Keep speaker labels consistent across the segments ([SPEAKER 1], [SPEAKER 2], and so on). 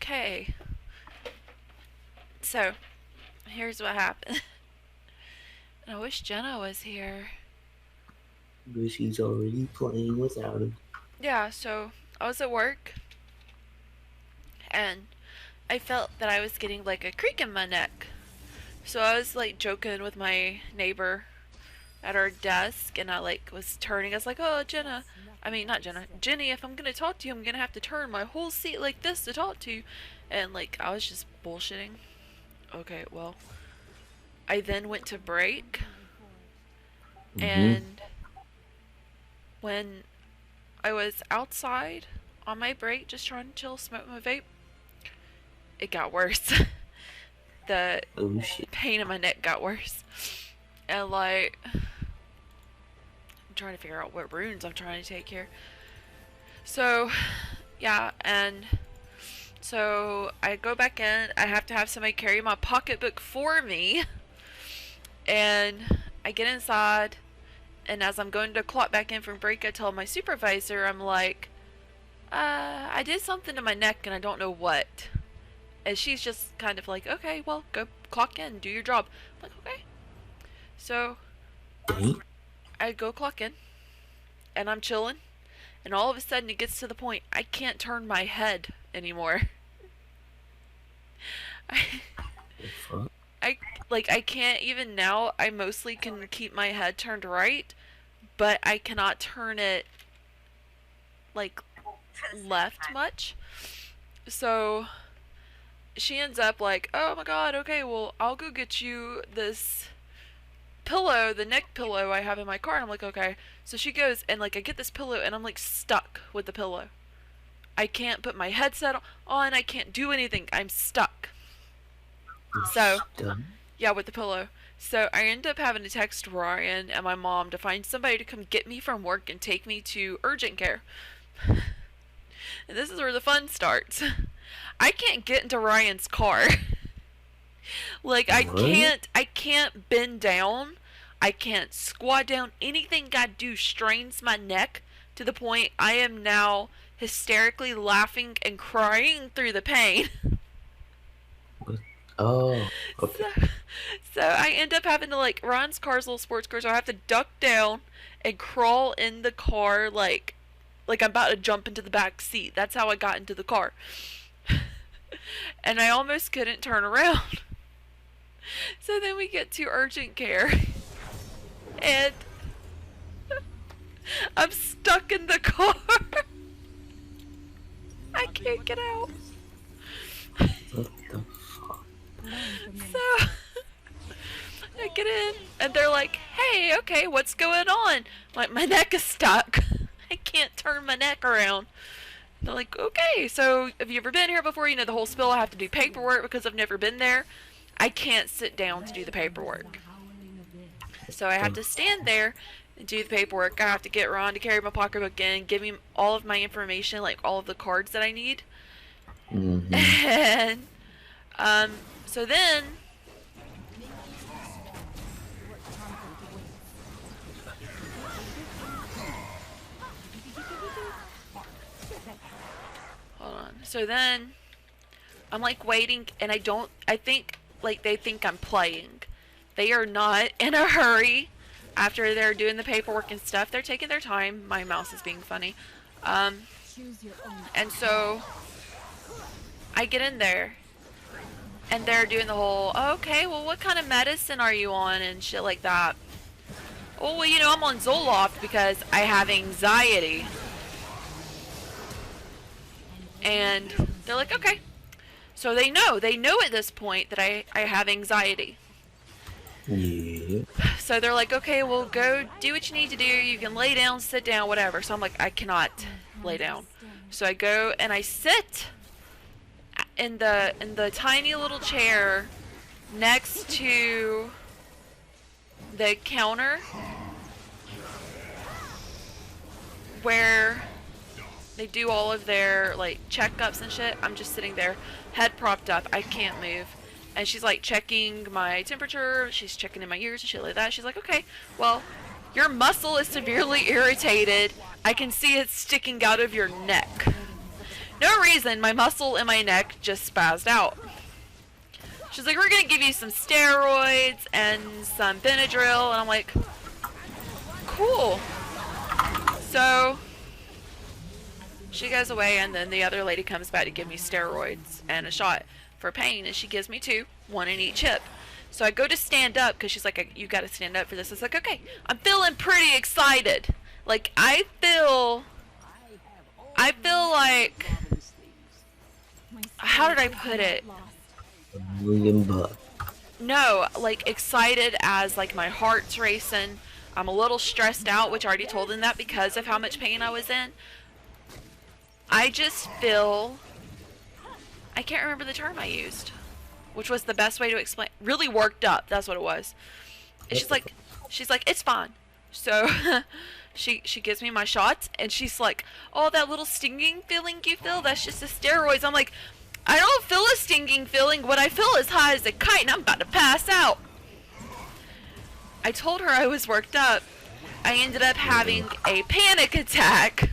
[SPEAKER 1] okay. So, here's what happened. And I wish Jenna was here.
[SPEAKER 2] But she's already playing without him.
[SPEAKER 1] Yeah, so I was at work and I felt that I was getting like a creak in my neck. So I was like joking with my neighbor at our desk and I like was turning. I was like, oh, Jenna. I mean, not Jenna. Jenny, if I'm going to talk to you, I'm going to have to turn my whole seat like this to talk to you. And like, I was just bullshitting. Okay, well, I then went to break.
[SPEAKER 2] Mm-hmm.
[SPEAKER 1] And when I was outside on my break, just trying to chill, smoke my vape, it got worse. The
[SPEAKER 2] Oh shit.
[SPEAKER 1] pain in my neck got worse. And like, I'm trying to figure out what runes I'm trying to take here. So, yeah, and so I go back in. I have to have somebody carry my pocketbook for me. And I get inside. And as I'm going to clock back in from break, I tell my supervisor, I'm like, I did something to my neck and I don't know what. And she's just kind of like, okay, well, go clock in, do your job. I'm like, okay. So
[SPEAKER 2] Dang.
[SPEAKER 1] I go clock in and I'm chilling. And all of a sudden it gets to the point I can't turn my head anymore. I,
[SPEAKER 2] The fuck?
[SPEAKER 1] I can't even now. I mostly can keep my head turned right, but I cannot turn it like left much. So she ends up like, oh my god, okay, well, I'll go get you this pillow, the neck pillow I have in my car. And I'm like, okay. So she goes and like I get this pillow and I'm like stuck with the pillow. I can't put my headset on. I can't do anything. I'm stuck. So,
[SPEAKER 2] Done.
[SPEAKER 1] yeah, with the pillow. So I end up having to text Ryan and my mom to find somebody to come get me from work and take me to urgent care. And this is where the fun starts. I can't get into Ryan's car. Like
[SPEAKER 2] What?
[SPEAKER 1] I can't bend down. I can't squat down. Anything I do strains my neck to the point I am now hysterically laughing and crying through the pain.
[SPEAKER 2] What? Oh. Okay.
[SPEAKER 1] so, so I end up having to like Ryan's car's a little sports car, so I have to duck down and crawl in the car like I'm about to jump into the back seat. That's how I got into the car. And I almost couldn't turn around. So then we get to urgent care and I'm stuck in the car. I can't get out.
[SPEAKER 2] What the fuck?
[SPEAKER 1] So I get in and they're like, hey, okay, what's going on? Like, my neck is stuck. I can't turn my neck around. They're like, okay, so have you ever been here before? You know the whole spill. I have to do paperwork because I've never been there. I can't sit down to do the paperwork. So I have to stand there and do the paperwork. I have to get Ron to carry my pocketbook in, give me all of my information, like all of the cards that I need.
[SPEAKER 2] Mm-hmm.
[SPEAKER 1] And so then hold on. So then I'm like waiting and I think like they think I'm playing. They are not in a hurry after they're doing the paperwork and stuff. They're taking their time. My mouse is being funny. Um and so I get in there and they're doing the whole, okay, well, what kind of medicine are you on and shit like that. Oh, well, you know, I'm on Zoloft because I have anxiety. And they're like, okay. So they know at this point that I have anxiety.
[SPEAKER 2] Yeah.
[SPEAKER 1] So they're like, okay, well, go do what you need to do. You can lay down, sit down, whatever. So I'm like, I cannot lay down. So I go and I sit in the tiny little chair next to the counter where they do all of their like checkups and shit. I'm just sitting there, head propped up. I can't move. And she's like checking my temperature. She's checking in my ears and shit like that. She's like, okay, well, your muscle is severely irritated. I can see it sticking out of your neck. no reason, my muscle in my neck just spazzed out. She's like, we're gonna give you some steroids and some Benadryl, and I'm like, cool. So she goes away, and then the other lady comes back to give me steroids and a shot for pain, and she gives me 2, 1 in each hip. So I go to stand up because she's like, you gotta stand up for this. It's like, okay, I'm feeling pretty excited. Like I feel like, how did I put it?
[SPEAKER 2] $1,000,000.
[SPEAKER 1] No, like excited as like my heart's racing. I'm a little stressed out, which I already told them that because of how much pain I was in. I just feel, I can't remember the term I used, which was the best way to explain. Really worked up. That's what it was. And she's like, it's fine. So she gives me my shots, and she's like, oh, that little stinging feeling you feel, that's just the steroids. I'm like, I don't feel a stinging feeling. What I feel is high as a kite, and I'm about to pass out. I told her I was worked up. I ended up having a panic attack.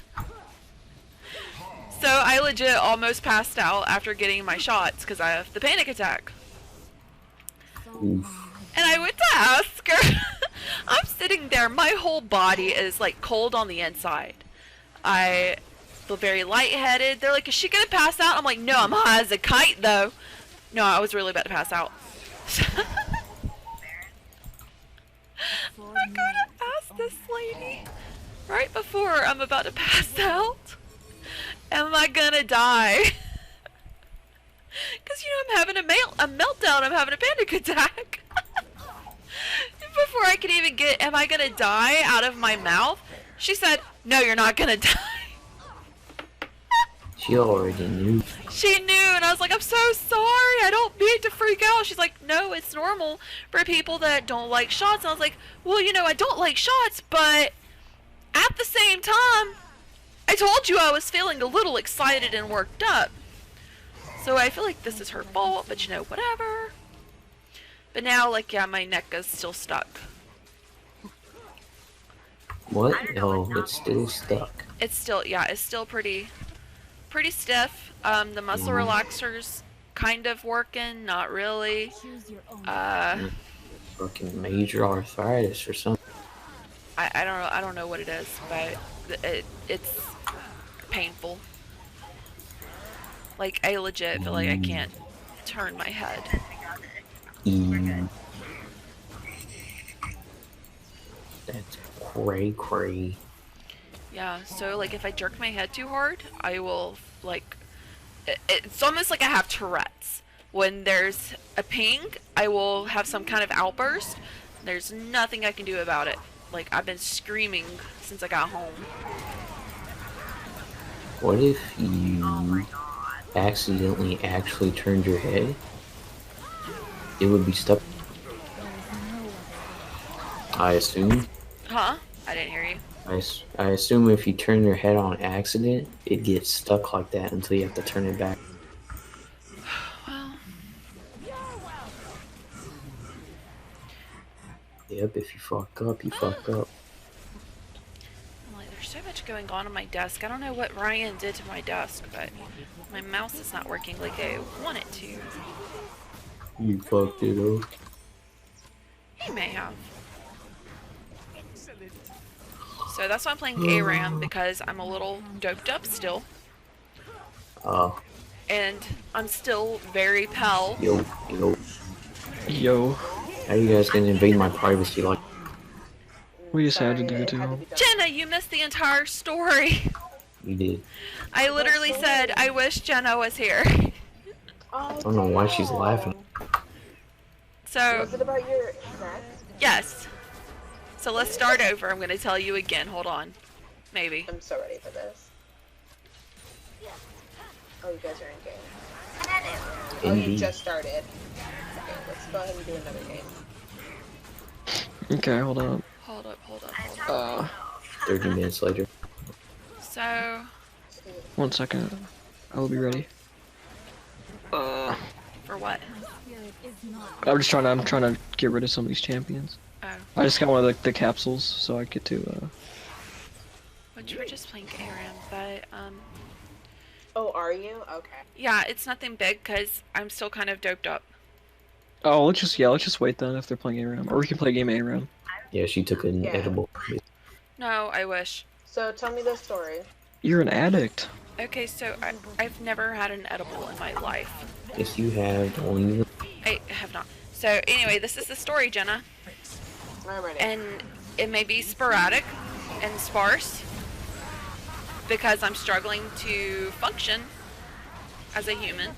[SPEAKER 1] So I legit almost passed out after getting my shots because I have the panic attack.
[SPEAKER 2] Oof.
[SPEAKER 1] And I went to ask her. I'm sitting there, my whole body is like cold on the inside. I feel very lightheaded. They're like, is she gonna pass out? I'm like, no, I'm high as a kite though. No, I was really about to pass out. I gotta ask this lady right before I'm about to pass out, am I gonna die? Because, you know, I'm having a meltdown, I'm having a panic attack. Before I could even get, am I gonna die out of my mouth, she said, no, you're not gonna die.
[SPEAKER 2] She already knew.
[SPEAKER 1] She knew, and I was like, I'm so sorry, I don't mean to freak out. She's like, no, it's normal for people that don't like shots. And I was like, well, you know, I don't like shots, but at the same time, I told you I was feeling a little excited and worked up. So I feel like this is her fault, but you know, whatever. But now, like, yeah, my neck is still stuck.
[SPEAKER 2] What? No, it's still stuck.
[SPEAKER 1] It's still, yeah, it's still pretty stiff. The muscle relaxer's kind of working, not really.
[SPEAKER 2] Fucking major arthritis or something.
[SPEAKER 1] I don't know what it is, but it's painful. Like, I legit feel like I can't turn my head.
[SPEAKER 2] That's cray.
[SPEAKER 1] Yeah, so like if I jerk my head too hard, I will like, it's almost like I have Tourette's. When there's a ping, I will have some kind of outburst. There's nothing I can do about it. Like, I've been screaming since I got home.
[SPEAKER 2] What if you accidentally actually turned your head? It would be stuck. I assume.
[SPEAKER 1] Huh? I didn't hear you.
[SPEAKER 2] I assume if you turn your head on accident, it gets stuck like that until you have to turn it back.
[SPEAKER 1] Well,
[SPEAKER 2] Yep, if you fuck up, you fuck up.
[SPEAKER 1] I'm like, there's so much going on my desk. I don't know what Ryan did to my desk, but my mouse is not working like I want it to.
[SPEAKER 2] You fucked it up.
[SPEAKER 1] He may have. So that's why I'm playing ARAM, because I'm a little doped up still.
[SPEAKER 2] Oh.
[SPEAKER 1] And I'm still very pale.
[SPEAKER 2] Yo. How you guys gonna invade my privacy like?
[SPEAKER 3] We decided to do too.
[SPEAKER 1] Jenna, you missed the entire story.
[SPEAKER 2] You did.
[SPEAKER 1] I literally said, I wish Jenna was here.
[SPEAKER 2] I don't know why she's laughing.
[SPEAKER 1] So,
[SPEAKER 4] Was it about your snack?
[SPEAKER 1] yes. So let's start over. I'm going to tell you again. Hold on. Maybe.
[SPEAKER 4] I'm so ready for this. Oh, you guys are in game. Oh, you
[SPEAKER 2] Indeed.
[SPEAKER 4] just started. Okay, let's go ahead and do another game.
[SPEAKER 3] Okay, hold on.
[SPEAKER 1] Hold up.
[SPEAKER 2] 30 minutes later.
[SPEAKER 1] So,
[SPEAKER 3] 1 second. I will be ready.
[SPEAKER 1] for what?
[SPEAKER 3] I'm trying to get rid of some of these champions.
[SPEAKER 1] Oh.
[SPEAKER 3] I just got one of the capsules, so I get to
[SPEAKER 1] Which we're just playing ARAM, but,
[SPEAKER 4] Oh, are you? Okay.
[SPEAKER 1] Yeah, it's nothing big because I'm still kind of doped up.
[SPEAKER 3] Oh, let's just wait then if they're playing ARAM, or we can play game ARAM.
[SPEAKER 2] Yeah, she took an
[SPEAKER 4] Yeah.
[SPEAKER 2] edible.
[SPEAKER 1] No, I wish.
[SPEAKER 4] So tell me the story.
[SPEAKER 3] You're an addict.
[SPEAKER 1] Okay, so I've never had an edible in my life.
[SPEAKER 2] Yes, you have. Only
[SPEAKER 1] I have not. So anyway, this is the story, Jenna.
[SPEAKER 4] I'm ready.
[SPEAKER 1] And it may be sporadic and sparse because I'm struggling to function as a human.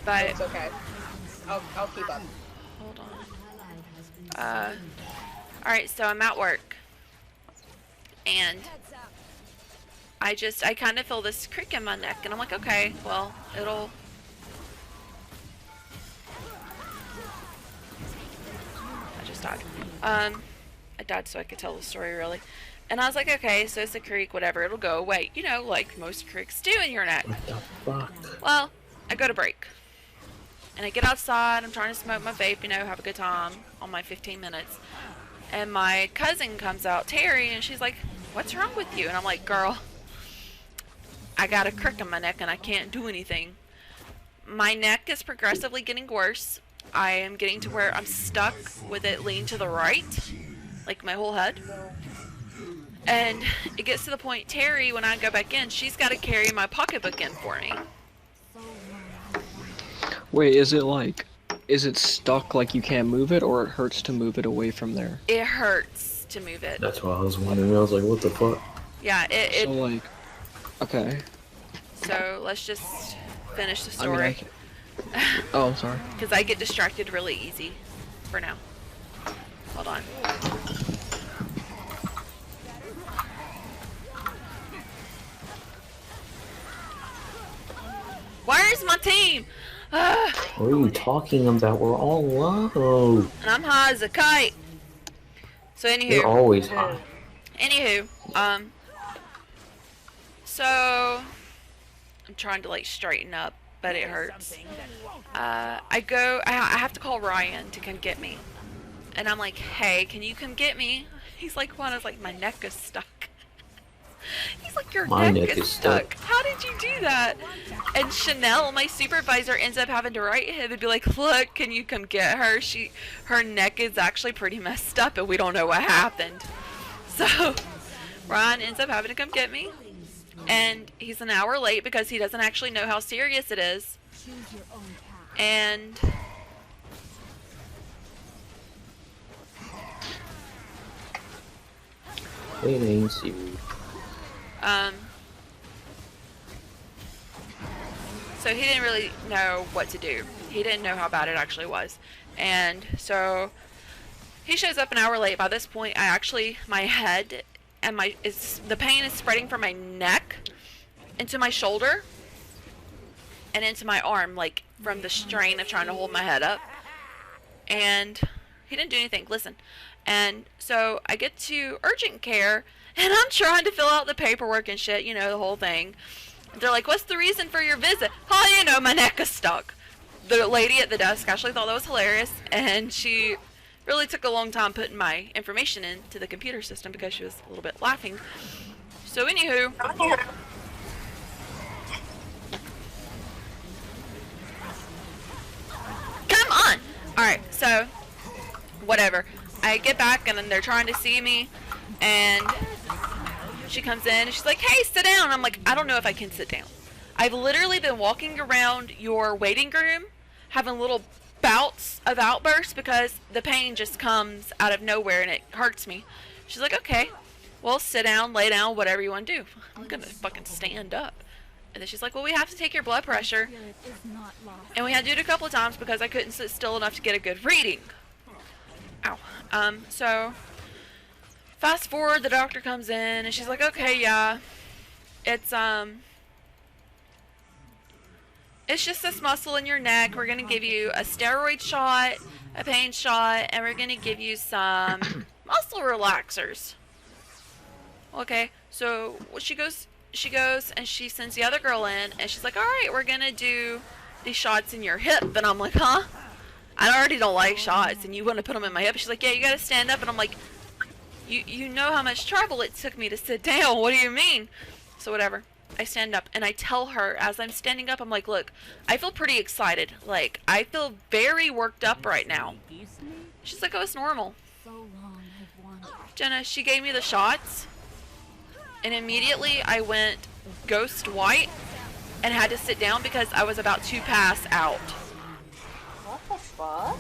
[SPEAKER 1] But
[SPEAKER 4] It's okay. I'll keep up.
[SPEAKER 1] hold on. Alright, so I'm at work. And I kind of feel this crick in my neck. And I'm like, okay, well, it'll... I just died. I died so I could tell the story, really. And I was like, okay, so it's a creak, whatever, it'll go away. You know, like most creaks do in your neck.
[SPEAKER 2] what the fuck?
[SPEAKER 1] Well, I go to break. And I get outside, I'm trying to smoke my vape, you know, have a good time on my 15 minutes. And my cousin comes out, Terry, and she's like, what's wrong with you? And I'm like, girl, I got a crick in my neck and I can't do anything. My neck is progressively getting worse. I am getting to where I'm stuck with it leaned to the right, like my whole head. And it gets to the point, Terry, when I go back in, she's got to carry my pocketbook in for me.
[SPEAKER 3] Wait, is it stuck like you can't move it, or it hurts to move it away from there?
[SPEAKER 1] It hurts to move it.
[SPEAKER 2] That's what I was wondering. I was like, what the fuck?
[SPEAKER 1] Yeah,
[SPEAKER 3] So like, okay.
[SPEAKER 1] So let's just finish the
[SPEAKER 3] I mean,
[SPEAKER 1] story.
[SPEAKER 3] Oh, I'm sorry.
[SPEAKER 1] Because I get distracted really easy for now. Hold on. Where's my team? And
[SPEAKER 2] What are you talking about? We're all low.
[SPEAKER 1] I'm high as a kite. So
[SPEAKER 2] You're
[SPEAKER 1] anywho,
[SPEAKER 2] always high.
[SPEAKER 1] So I'm trying to like straighten up, but it hurts. I have to call Ryan to come get me. And I'm like, hey, can you come get me? He's like, what? I was like, my neck is stuck. He's like, your
[SPEAKER 2] My
[SPEAKER 1] neck is stuck.
[SPEAKER 2] stuck.
[SPEAKER 1] How did you do that? And Chanel, my supervisor, ends up having to write him and be like, look, can you come get her? Her neck is actually pretty messed up and we don't know what happened. So Ryan ends up having to come get me. And he's an hour late because he doesn't actually know how serious it is. And
[SPEAKER 2] Waiting, see.
[SPEAKER 1] so he didn't really know what to do. He didn't know how bad it actually was. And so he shows up an hour late. By this point, my head and the pain is spreading from my neck into my shoulder and into my arm, like from the strain of trying to hold my head up. And he didn't do anything. Listen. And so I get to urgent care and I'm trying to fill out the paperwork and shit, you know, the whole thing. They're like, what's the reason for your visit? Oh, you know, my neck is stuck. The lady at the desk actually thought that was hilarious, and she really took a long time putting my information into the computer system because she was a little bit laughing. So anywho, come on! Alright, so whatever. I get back and then they're trying to see me, and she comes in and she's like, hey, sit down. I'm like, I don't know if I can sit down. I've literally been walking around your waiting room having little bouts of outbursts because the pain just comes out of nowhere and it hurts me. She's like, okay, well, sit down, lay down, whatever you want to do. I'm gonna fucking stand up. And then she's like, well, we have to take your blood pressure. And we had to do it a couple of times because I couldn't sit still enough to get a good reading. Ow. So fast forward, the doctor comes in and she's like, okay, yeah, it's just this muscle in your neck. We're gonna give you a steroid shot, a pain shot, and we're gonna give you some muscle relaxers. Okay, so she goes and she sends the other girl in and she's like, all right, we're gonna do these shots in your hip. And I'm like, huh? I already don't like shots and you want to put them in my hip? She's like, yeah, you gotta stand up. And I'm like, you know how much trouble it took me to sit down. What do you mean? So whatever. I stand up and I tell her as I'm standing up, I'm like, look, I feel pretty excited. Like, I feel very worked up right now. She's like, oh, it's normal. Jenna, she gave me the shots, and immediately I went ghost white and had to sit down because I was about to pass out.
[SPEAKER 4] What the fuck?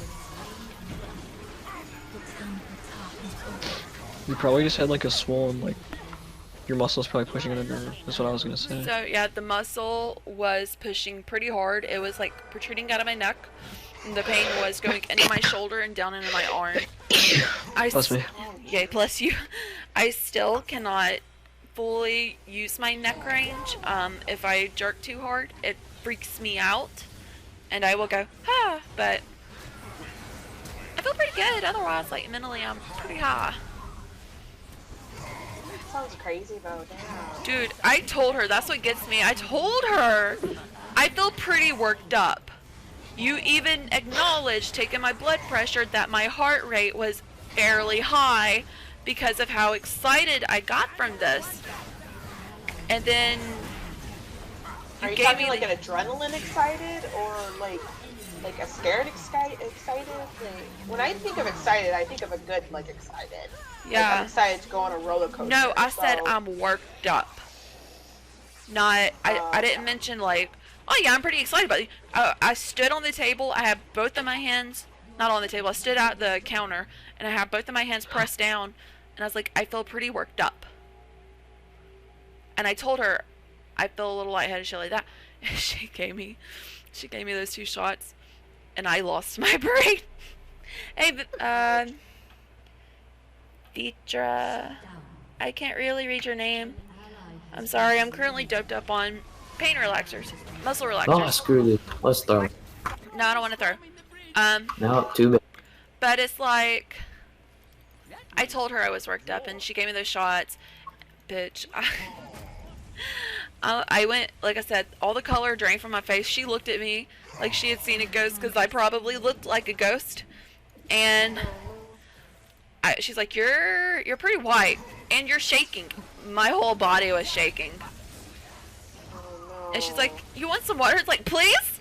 [SPEAKER 3] You probably just had like a swollen, like, your muscles probably pushing it under. That's what I was gonna say.
[SPEAKER 1] So yeah, the muscle was pushing pretty hard. It was like protruding out of my neck. And the pain was going into my shoulder and down into my arm.
[SPEAKER 3] Bless me.
[SPEAKER 1] Yay, bless you. I still cannot fully use my neck range. If I jerk too hard, it freaks me out. And I will go, ah, but I feel pretty good. Otherwise, like, mentally, I'm pretty high.
[SPEAKER 4] Sounds crazy though, damn.
[SPEAKER 1] Dude, I told her, that's what gets me. I told her, I feel pretty worked up. You even acknowledged, taking my blood pressure, that my heart rate was fairly high because of how excited I got from this. And then
[SPEAKER 4] Are you
[SPEAKER 1] gave
[SPEAKER 4] talking
[SPEAKER 1] me
[SPEAKER 4] like
[SPEAKER 1] the-
[SPEAKER 4] an adrenaline excited or like a scared excited? Like, when I think of excited, I think of a good like excited. Like,
[SPEAKER 1] Yeah.
[SPEAKER 4] I'm excited to go on a roller coaster.
[SPEAKER 1] No, I said
[SPEAKER 4] so-
[SPEAKER 1] I'm worked up. Not, I didn't mention like, oh yeah, I'm pretty excited about it. I stood on the table, I had both of my hands, not on the table, I stood at the counter, and I had both of my hands pressed down, and I was like, I feel pretty worked up. And I told her, I feel a little lightheaded, shit like that. And she gave me those 2 shots, and I lost my brain. Hey, Vitra, I can't really read your name. I'm sorry, I'm currently doped up on pain relaxers, muscle
[SPEAKER 2] Oh,
[SPEAKER 1] relaxers.
[SPEAKER 2] screw this. Let's throw.
[SPEAKER 1] No, I don't want to throw.
[SPEAKER 2] No, too bad.
[SPEAKER 1] But it's like, I told her I was worked up, and she gave me those shots. Bitch, I went, like I said, all the color drained from my face. She looked at me like she had seen a ghost, because I probably looked like a ghost. And she's like, you're pretty white, and you're shaking. My whole body was shaking. And she's like, you want some water? It's like, please?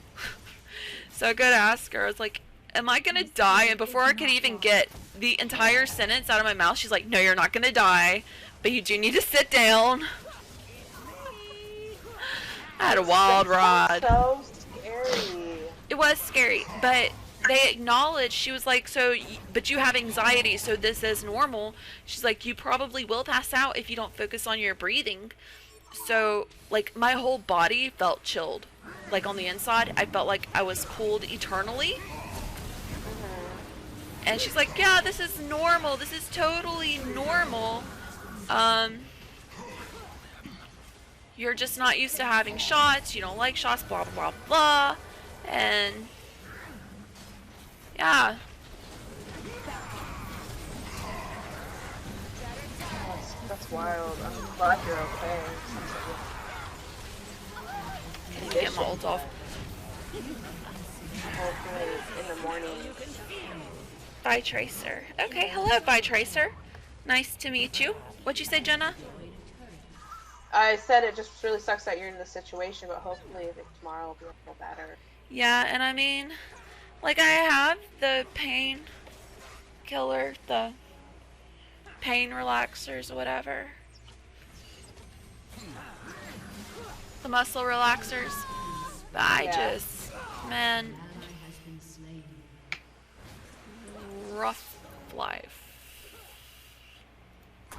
[SPEAKER 1] So I go to ask her, I was like, am I gonna die? And before I could even get the entire sentence out of my mouth, she's like, no, you're not gonna die, but you do need to sit down. I had a wild ride.
[SPEAKER 4] So scary.
[SPEAKER 1] It was scary, but they acknowledged, she was like, so, but you have anxiety, so this is normal. She's like, you probably will pass out if you don't focus on your breathing. So, like, my whole body felt chilled. Like, on the inside, I felt like I was cooled eternally. And she's like, yeah, this is normal. This is totally normal. You're just not used to having shots. You don't like shots, blah, blah, blah, blah. And, yeah.
[SPEAKER 4] That's wild. I'm glad you're okay.
[SPEAKER 1] Get my ult off.
[SPEAKER 4] Hopefully in the morning.
[SPEAKER 1] Bye, Tracer. Okay, hello, Bye, Tracer. Nice to meet you. What'd you say, Jenna?
[SPEAKER 4] I said it just really sucks that you're in this situation, but hopefully tomorrow will be a little better.
[SPEAKER 1] Yeah, and I mean, like, I have the pain killer, the pain relaxers, whatever. The muscle relaxers. But I
[SPEAKER 4] Yeah.
[SPEAKER 1] just, man, rough life.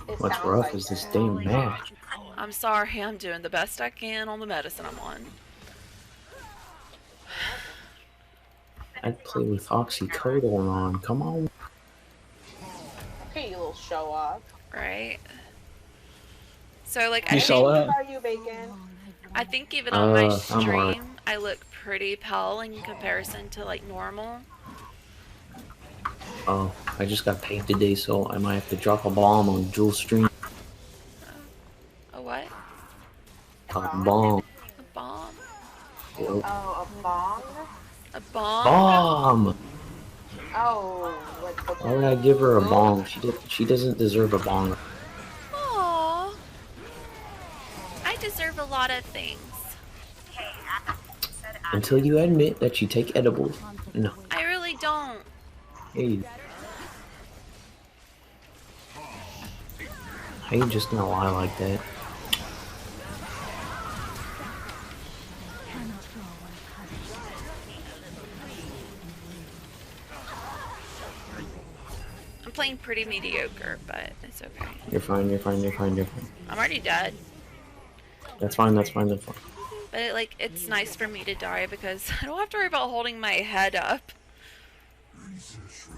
[SPEAKER 4] It
[SPEAKER 2] What's
[SPEAKER 4] sounds
[SPEAKER 2] rough
[SPEAKER 4] like
[SPEAKER 2] is this
[SPEAKER 4] it.
[SPEAKER 2] damn match.
[SPEAKER 1] I'm sorry, I'm doing the best I can on the medicine I'm on.
[SPEAKER 2] I'd play with oxycodone on. Come on.
[SPEAKER 4] Okay, you little show off.
[SPEAKER 1] Right? So, like,
[SPEAKER 3] You
[SPEAKER 1] I
[SPEAKER 3] saw
[SPEAKER 1] think,
[SPEAKER 3] that?
[SPEAKER 4] How are you, Bacon?
[SPEAKER 1] I think even on my
[SPEAKER 2] I'm
[SPEAKER 1] stream,
[SPEAKER 2] alright.
[SPEAKER 1] I look pretty pale in comparison to, like, normal.
[SPEAKER 2] Oh, I just got paid today, so I might have to drop a bomb on Jules stream.
[SPEAKER 1] A what?
[SPEAKER 2] A bomb.
[SPEAKER 1] A bomb?
[SPEAKER 2] Yep.
[SPEAKER 4] Oh, a bong?
[SPEAKER 1] A bomb?
[SPEAKER 2] Bomb!
[SPEAKER 4] Oh, like the
[SPEAKER 2] Why would I give her a bomb? She doesn't deserve a bomb.
[SPEAKER 1] Aww. I deserve a lot of things.
[SPEAKER 2] Until you admit that you take edibles. No.
[SPEAKER 1] I really don't.
[SPEAKER 2] Hey. How you just gonna lie like that?
[SPEAKER 1] I'm playing pretty mediocre, but it's okay.
[SPEAKER 2] You're fine, you're fine, you're fine, you're fine.
[SPEAKER 1] I'm already dead.
[SPEAKER 2] That's fine, that's fine, that's fine.
[SPEAKER 1] But like, it's nice for me to die because I don't have to worry about holding my head up.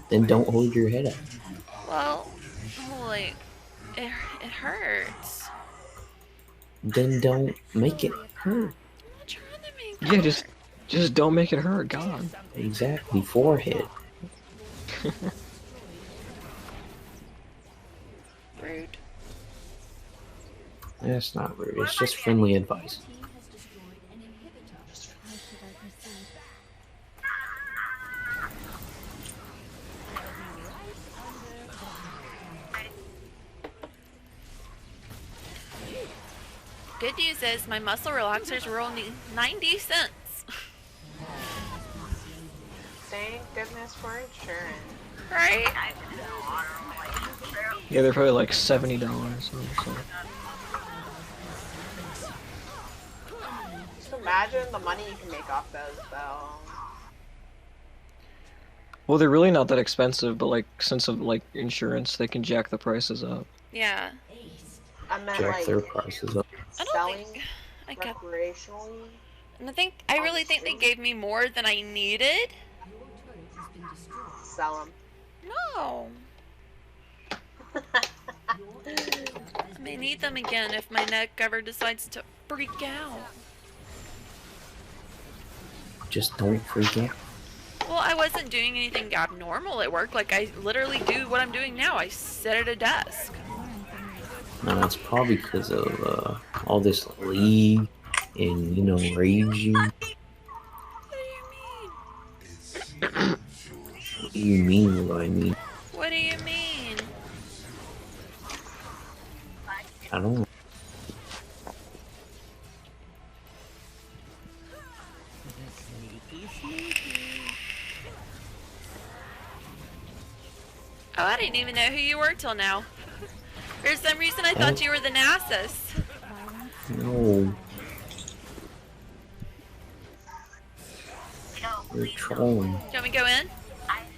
[SPEAKER 2] Then don't hold your head up.
[SPEAKER 1] Well, like, it hurts.
[SPEAKER 2] Then don't make it hurt.
[SPEAKER 1] I'm not trying to make it
[SPEAKER 3] Yeah,
[SPEAKER 1] hurt.
[SPEAKER 3] just don't make it hurt, God.
[SPEAKER 2] Exactly, forehead.
[SPEAKER 1] Rude.
[SPEAKER 2] That's not rude, it's just friendly advice.
[SPEAKER 1] Good news is my muscle relaxers were only 90 cents.
[SPEAKER 4] Thank goodness for insurance.
[SPEAKER 1] Right?
[SPEAKER 3] Yeah, they're probably like $70. So.
[SPEAKER 4] Just imagine the money you can make off those, though.
[SPEAKER 3] Well, they're really not that expensive, but like since of like insurance, they can jack the prices up.
[SPEAKER 1] Yeah.
[SPEAKER 4] I meant
[SPEAKER 2] Jack
[SPEAKER 4] like
[SPEAKER 2] their prices up.
[SPEAKER 1] I don't
[SPEAKER 4] selling
[SPEAKER 1] think I got.
[SPEAKER 4] recreationally.
[SPEAKER 1] And I really think they gave me more than I needed.
[SPEAKER 4] Sell them.
[SPEAKER 1] No. I may need them again if my neck ever decides to freak out.
[SPEAKER 2] Just don't freak out.
[SPEAKER 1] Well, I wasn't doing anything abnormal at work. Like, I literally do what I'm doing now. I sit at a desk.
[SPEAKER 2] No, that's probably because of all this league and, you know, raging.
[SPEAKER 1] What do you mean?
[SPEAKER 2] What do you mean what I mean?
[SPEAKER 1] What do you mean?
[SPEAKER 2] I don't know.
[SPEAKER 1] Oh, I didn't even know who you were till now. For some reason, I thought you were the Nasus.
[SPEAKER 2] No. You're trolling.
[SPEAKER 1] Do you want me to go in?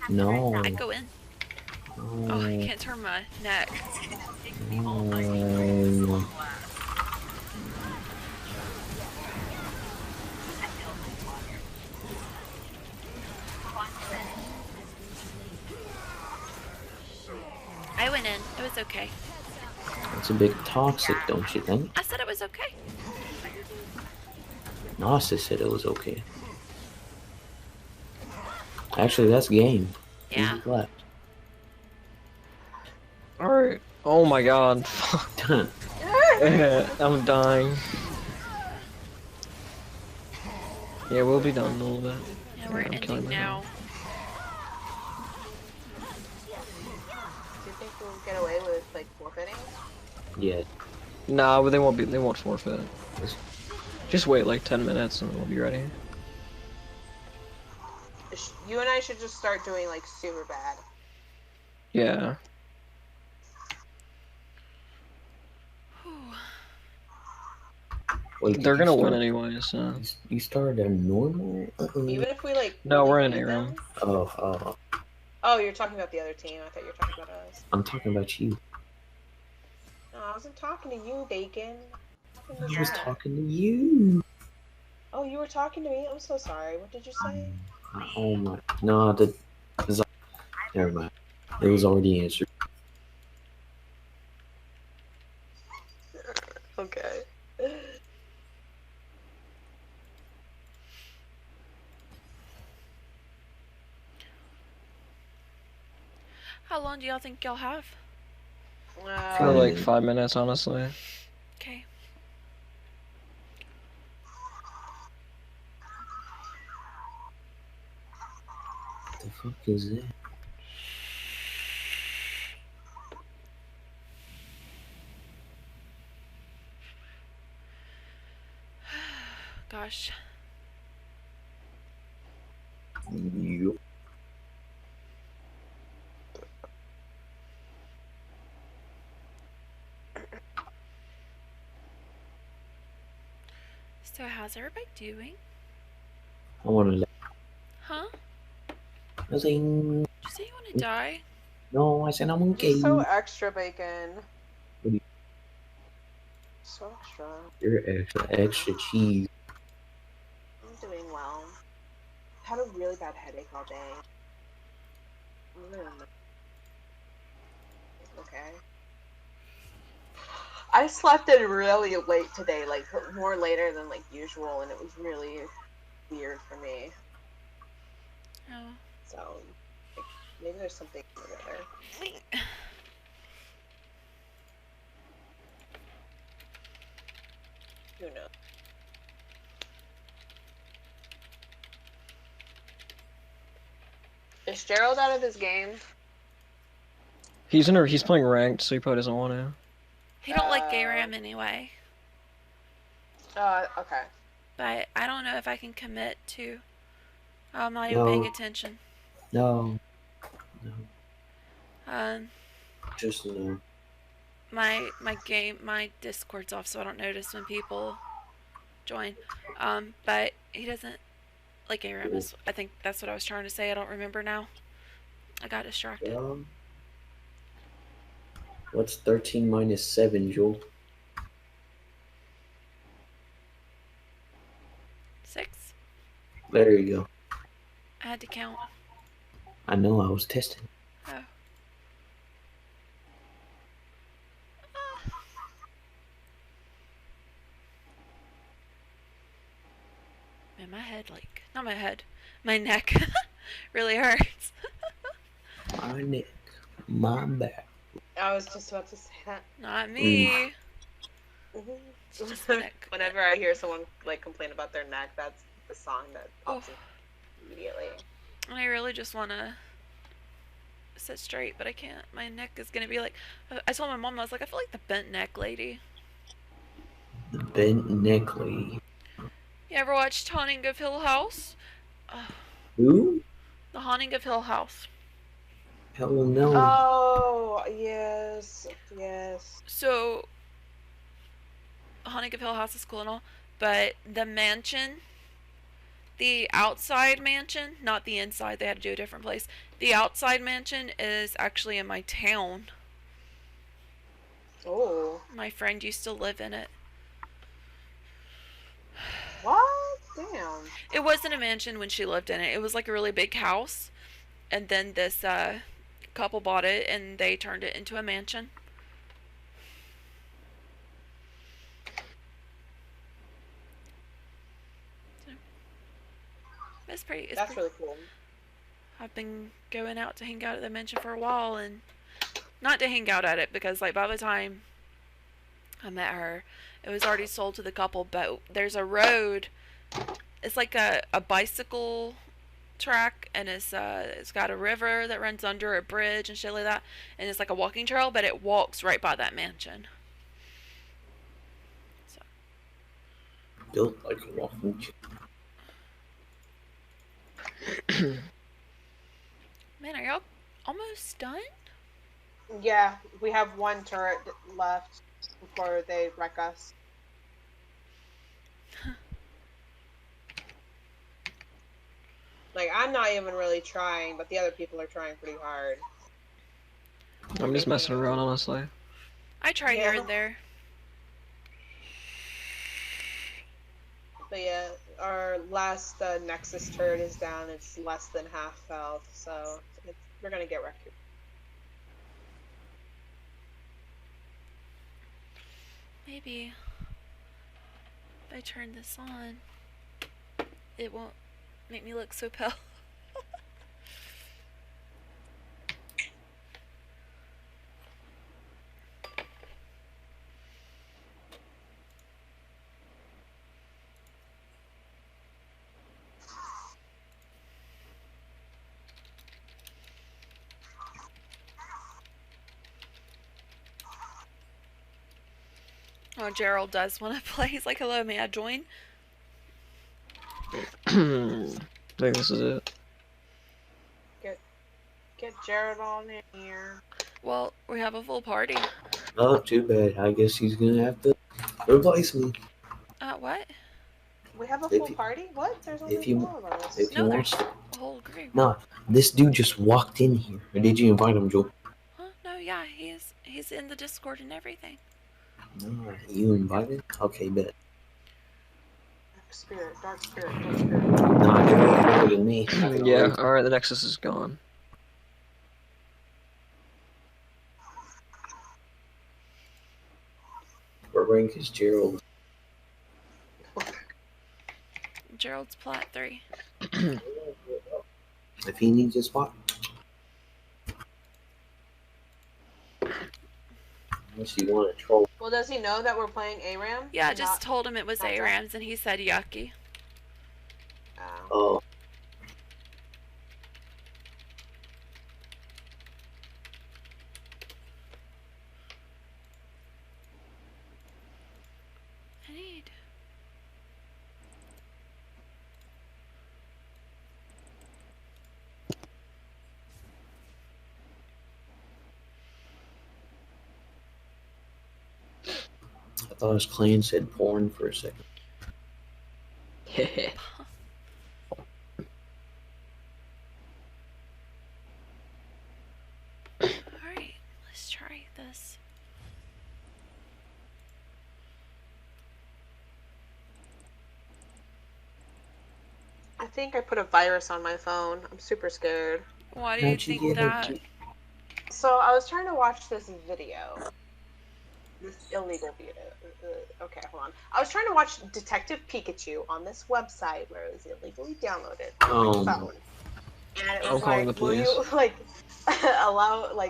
[SPEAKER 2] No.
[SPEAKER 1] I go in. Oh, I can't turn my neck.
[SPEAKER 2] No.
[SPEAKER 1] I went in. It was okay.
[SPEAKER 2] It's a bit toxic, don't you think?
[SPEAKER 1] I said it was okay.
[SPEAKER 2] Nasa said it was okay. Actually, that's game.
[SPEAKER 1] Yeah.
[SPEAKER 2] Who's left?
[SPEAKER 3] Alright. Oh my god.
[SPEAKER 2] Done.
[SPEAKER 3] I'm dying. Yeah, we'll be done in a little bit.
[SPEAKER 1] Yeah, we're
[SPEAKER 3] I'm killing
[SPEAKER 1] ending now.
[SPEAKER 4] Do you think we'll get away with like forfeiting?
[SPEAKER 2] Yeah.
[SPEAKER 3] Nah, but they won't forfeit. Just wait like 10 minutes and we'll be ready.
[SPEAKER 4] You and I should just start doing like super bad.
[SPEAKER 3] Yeah.
[SPEAKER 2] Wait,
[SPEAKER 3] They're
[SPEAKER 2] did you
[SPEAKER 3] gonna win
[SPEAKER 2] start-
[SPEAKER 3] anyway, so.
[SPEAKER 2] You started a normal?
[SPEAKER 4] Even if we like.
[SPEAKER 3] No,
[SPEAKER 4] really
[SPEAKER 3] we're in
[SPEAKER 4] beat
[SPEAKER 3] an A room.
[SPEAKER 4] them- Oh, you're talking about the other team. I thought you were talking about us.
[SPEAKER 2] I'm talking about you.
[SPEAKER 4] No, I wasn't talking to you, Bacon.
[SPEAKER 2] I was talking to you.
[SPEAKER 4] Oh, you were talking to me? I'm so sorry. What did you say?
[SPEAKER 2] Oh my. No, never mind. It was already answered.
[SPEAKER 4] Okay.
[SPEAKER 1] How long do y'all think y'all have?
[SPEAKER 3] For like 5 minutes, honestly.
[SPEAKER 1] Okay.
[SPEAKER 2] What the fuck is it?
[SPEAKER 1] gosh.
[SPEAKER 2] You.
[SPEAKER 1] So how's everybody doing?
[SPEAKER 2] I want to.
[SPEAKER 1] Huh?
[SPEAKER 2] I say
[SPEAKER 1] Did you say you want to die?
[SPEAKER 2] no. I said I'm okay.
[SPEAKER 4] You're so extra, Bacon.
[SPEAKER 2] What do you-
[SPEAKER 4] So extra.
[SPEAKER 2] You're extra cheese.
[SPEAKER 4] I'm doing well. Had a really bad headache all day. Okay. I slept in really late today, like more later than like usual, and it was really weird for me.
[SPEAKER 1] Oh.
[SPEAKER 4] So like, maybe there's something in the weather. Who knows? Is Gerald out of his game?
[SPEAKER 3] He's playing ranked, so he probably doesn't want to.
[SPEAKER 1] He don't like Gayram anyway.
[SPEAKER 4] Okay.
[SPEAKER 1] But I don't know if I can commit to. I'm not even paying attention.
[SPEAKER 2] No. Just no.
[SPEAKER 1] My Discord's off, so I don't notice when people join. But he doesn't like Gayram. I think that's what I was trying to say. I don't remember now. I got distracted.
[SPEAKER 2] What's 13 minus 7, Joel?
[SPEAKER 1] 6.
[SPEAKER 2] There you go.
[SPEAKER 1] I had to count.
[SPEAKER 2] I know, I was testing.
[SPEAKER 1] Oh. Man, my head, like, not my head, my neck really hurts.
[SPEAKER 2] My neck, my back.
[SPEAKER 4] I was just about to say that.
[SPEAKER 1] Not me. It's just my neck.
[SPEAKER 4] Whenever I hear someone like complain about their neck, that's the song that pops in immediately.
[SPEAKER 1] And I really just want to sit straight, but I can't. My neck is gonna be like. I told my mom, I was like, I feel like the bent neck lady.
[SPEAKER 2] The bent neck lady.
[SPEAKER 1] You ever watched Haunting of Hill House?
[SPEAKER 2] Who?
[SPEAKER 1] The Haunting of Hill House.
[SPEAKER 2] Hell no.
[SPEAKER 4] Oh, yes. Yes.
[SPEAKER 1] So, Haunting of Hill House is cool and all, but the mansion, the outside mansion, not the inside, they had to do a different place. The outside mansion is actually in my town.
[SPEAKER 4] Oh.
[SPEAKER 1] My friend used to live in it.
[SPEAKER 4] What? Damn.
[SPEAKER 1] It wasn't a mansion when she lived in it. It was like a really big house. And then this couple bought it and they turned it into a mansion. So, it's pretty.
[SPEAKER 4] That's really cool.
[SPEAKER 1] I've been going out to hang out at the mansion for a while, and not to hang out at it because like by the time I met her, it was already sold to the couple. But there's a road. It's like a bicycle track, and it's got a river that runs under a bridge and shit like that, and it's like a walking trail, but it walks right by that mansion. So.
[SPEAKER 2] Built like a walking chair.
[SPEAKER 1] Man, are y'all almost done?
[SPEAKER 4] Yeah, we have one turret left before they wreck us. Like, I'm not even really trying, but the other people are trying pretty hard.
[SPEAKER 3] I'm just messing around, honestly.
[SPEAKER 1] I try here and there.
[SPEAKER 4] But yeah, our last Nexus turret is down. It's less than half health, so we're gonna get wrecked.
[SPEAKER 1] Maybe if I turn this on, it won't make me look so pale. Oh, Gerald does want to play. He's like, hello, may I join?
[SPEAKER 3] I think this is it.
[SPEAKER 4] Get Jared on in here.
[SPEAKER 1] Well, we have a full party.
[SPEAKER 2] Oh, too bad. I guess he's gonna have to replace me.
[SPEAKER 1] What?
[SPEAKER 4] We have a
[SPEAKER 2] If
[SPEAKER 4] full
[SPEAKER 2] you-
[SPEAKER 4] party? What? There's
[SPEAKER 2] if
[SPEAKER 4] only
[SPEAKER 2] you-
[SPEAKER 4] 4 of us.
[SPEAKER 2] If
[SPEAKER 1] No,
[SPEAKER 2] you
[SPEAKER 1] there's
[SPEAKER 2] want,
[SPEAKER 1] a whole group.
[SPEAKER 2] nah, this dude just walked in here. Or did you invite him, Joel?
[SPEAKER 1] Huh? No, yeah, he's in the Discord and everything.
[SPEAKER 2] Nah, you invited? Okay, bet.
[SPEAKER 4] Dark spirit.
[SPEAKER 2] Nah, Joel better than me.
[SPEAKER 3] Yeah, alright, the Nexus is gone.
[SPEAKER 2] What rank is Gerald?
[SPEAKER 1] Gerald's plat 3.
[SPEAKER 2] If he needs a spot. Unless you want to troll.
[SPEAKER 4] Well, does he know that we're playing ARAM?
[SPEAKER 1] Yeah,
[SPEAKER 4] And
[SPEAKER 1] just
[SPEAKER 4] not-
[SPEAKER 1] told him it was
[SPEAKER 4] not that?
[SPEAKER 1] ARAMs and he said yucky.
[SPEAKER 4] Oh.
[SPEAKER 2] Oh,
[SPEAKER 1] I need.
[SPEAKER 2] I thought his clan said porn for a second.
[SPEAKER 1] Alright, let's try this.
[SPEAKER 4] I think I put a virus on my phone. I'm super scared.
[SPEAKER 1] Why do you
[SPEAKER 2] How'd you
[SPEAKER 1] think
[SPEAKER 2] get
[SPEAKER 1] that?
[SPEAKER 2] it?
[SPEAKER 4] So I was trying to watch this video. This illegal video. Okay, hold on. I was trying to watch Detective Pikachu on this website where it was illegally downloaded on my phone. And it
[SPEAKER 3] I'm
[SPEAKER 4] was
[SPEAKER 3] calling
[SPEAKER 4] like,
[SPEAKER 3] the
[SPEAKER 4] will you
[SPEAKER 3] police.
[SPEAKER 4] like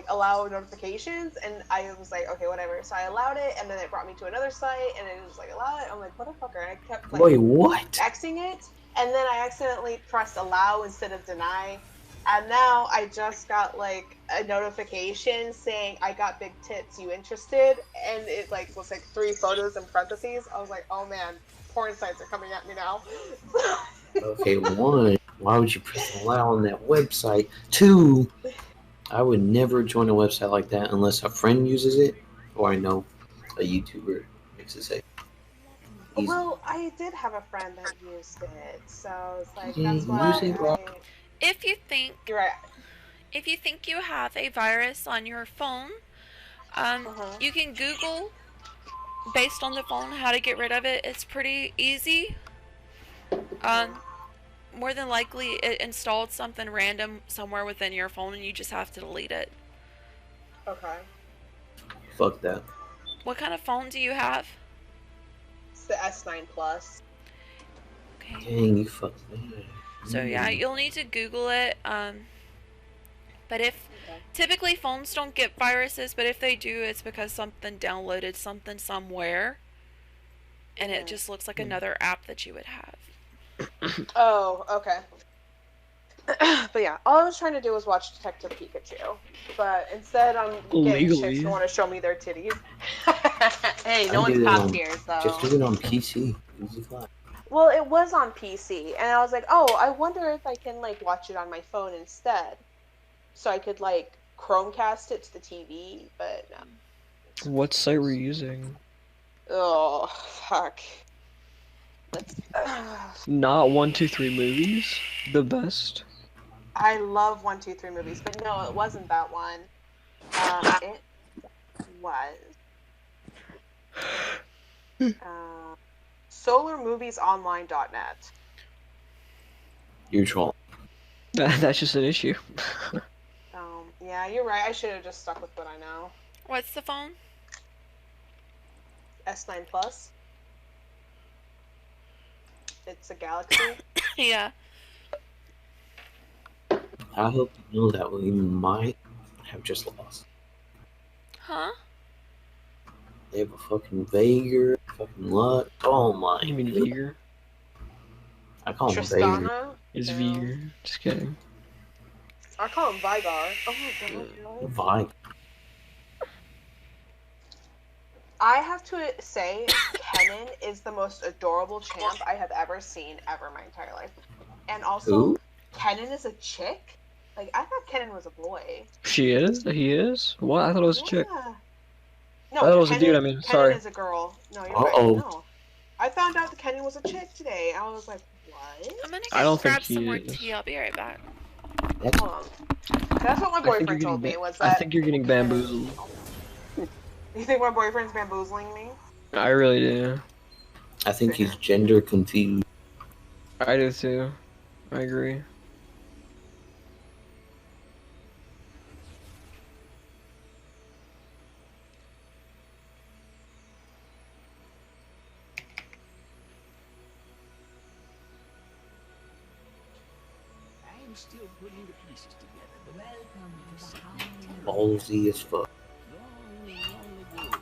[SPEAKER 4] allow notifications? And I was like, okay, whatever. So I allowed it, and then it brought me to another site, and it was like, allow it. I'm like, motherfucker. And I kept like
[SPEAKER 2] Wait, what?
[SPEAKER 4] Xing it, and then I accidentally pressed allow instead of deny. And now I just got like a notification saying I got big tits, you interested? And it like was like 3 photos in parentheses. I was like, oh man, porn sites are coming at me now.
[SPEAKER 2] Okay, 1, why would you press allow on that website? 2, I would never join a website like that unless a friend uses it or I know a YouTuber makes it safe. Easy.
[SPEAKER 4] Well, I did have a friend that used it, so it's like
[SPEAKER 2] Yeah,
[SPEAKER 4] that's why
[SPEAKER 2] use it, bro.
[SPEAKER 1] If you think
[SPEAKER 4] You're right.
[SPEAKER 1] you have a virus on your phone,
[SPEAKER 4] Uh-huh.
[SPEAKER 1] you can Google based on the phone how to get rid of it. It's pretty easy. More than likely it installed something random somewhere within your phone and you just have to delete it.
[SPEAKER 4] Okay.
[SPEAKER 2] Fuck that.
[SPEAKER 1] What kind of phone do you have?
[SPEAKER 4] It's the S9 Plus.
[SPEAKER 1] Okay.
[SPEAKER 2] Dang, you fucked me.
[SPEAKER 1] So yeah, you'll need to Google it. But if
[SPEAKER 4] Okay.
[SPEAKER 1] typically phones don't get viruses, but if they do, it's because something downloaded something somewhere, and it just looks like another app that you would have.
[SPEAKER 4] Oh, okay. But yeah, all I was trying to do was watch Detective Pikachu. But instead, I'm getting
[SPEAKER 3] Legally.
[SPEAKER 4] chicks who want to show me their titties. Hey,
[SPEAKER 2] I
[SPEAKER 4] no one's
[SPEAKER 2] did it
[SPEAKER 4] top
[SPEAKER 2] on-
[SPEAKER 4] tiers though.
[SPEAKER 2] Just do it on PC. Easy fly.
[SPEAKER 4] Well, it was on PC, and I was like, oh, I wonder if I can like watch it on my phone instead, so I could like Chromecast it to the TV. But no.
[SPEAKER 3] What site were you using?
[SPEAKER 4] Oh, fuck. Let's.
[SPEAKER 3] Not 123 Movies? The best?
[SPEAKER 4] I love 123 movies, but no, it wasn't that one. It was solarmoviesonline.net.
[SPEAKER 2] You're trolling.
[SPEAKER 3] That's just an issue.
[SPEAKER 4] Yeah, you're right. I should have just stuck with what I know.
[SPEAKER 1] What's the phone?
[SPEAKER 4] S9 Plus. It's a Galaxy.
[SPEAKER 1] Yeah.
[SPEAKER 2] I hope you know that we might have just lost.
[SPEAKER 1] Huh?
[SPEAKER 2] They have a fucking Vager, fucking Luck. Oh my.
[SPEAKER 3] You mean
[SPEAKER 2] goodness.
[SPEAKER 3] Viger?
[SPEAKER 2] I call him Vager.
[SPEAKER 4] Tristana.
[SPEAKER 3] It's
[SPEAKER 4] No.
[SPEAKER 3] Viger. Just kidding.
[SPEAKER 4] I call him Vigar. Oh my god. no.
[SPEAKER 2] Vi.
[SPEAKER 4] I have to say, Kennen is the most adorable champ I have ever seen ever in my entire life. And also,
[SPEAKER 2] Who?
[SPEAKER 4] Kennen is a chick? Like, I thought Kennen was a boy.
[SPEAKER 3] She is? He is? What? I thought it was a chick.
[SPEAKER 4] Yeah.
[SPEAKER 3] I thought it was a dude, I mean,
[SPEAKER 4] Kennen
[SPEAKER 3] sorry.
[SPEAKER 4] is a girl. No, you're
[SPEAKER 2] Uh-oh.
[SPEAKER 4] right. No. I found out that Kennen was a chick today. I was like, what?
[SPEAKER 1] I'm gonna
[SPEAKER 3] I
[SPEAKER 1] go
[SPEAKER 3] don't think
[SPEAKER 1] grab some
[SPEAKER 3] he
[SPEAKER 1] more
[SPEAKER 3] is.
[SPEAKER 1] tea. I'll be right back.
[SPEAKER 2] That's
[SPEAKER 4] Hold on. That's what my
[SPEAKER 3] I think you're
[SPEAKER 4] boyfriend told
[SPEAKER 3] getting
[SPEAKER 4] me was
[SPEAKER 3] I
[SPEAKER 4] that.
[SPEAKER 3] think you're getting bamboozled.
[SPEAKER 4] You think my boyfriend's bamboozling me?
[SPEAKER 3] I really do.
[SPEAKER 2] I think he's gender confused.
[SPEAKER 3] I do too. I agree.
[SPEAKER 5] I'm still putting the pieces together. Welcome to the Harmony
[SPEAKER 2] Ballsy as fuck.
[SPEAKER 5] long, long ago.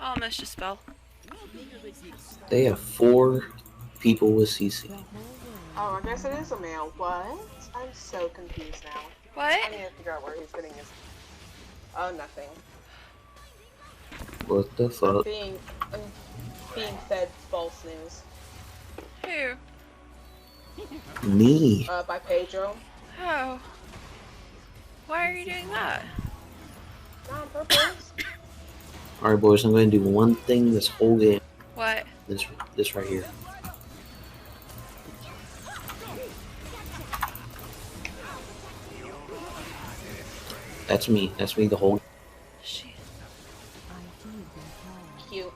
[SPEAKER 1] Oh, I missed a spell.
[SPEAKER 2] They have 4 people with CC.
[SPEAKER 4] Oh, I guess it is a male. What? I'm so confused now. I
[SPEAKER 1] What?
[SPEAKER 4] need to figure out where he's getting his. Oh, nothing.
[SPEAKER 2] What the
[SPEAKER 4] I'm
[SPEAKER 2] fuck?
[SPEAKER 4] being fed false news.
[SPEAKER 1] Who?
[SPEAKER 2] Me.
[SPEAKER 4] By Pedro.
[SPEAKER 1] Oh. Why are you doing that?
[SPEAKER 4] Not on purpose.
[SPEAKER 2] Alright, boys, I'm gonna do one thing this whole game.
[SPEAKER 1] What?
[SPEAKER 2] This right here. That's me. That's me the whole.
[SPEAKER 1] Shit.
[SPEAKER 4] Cute.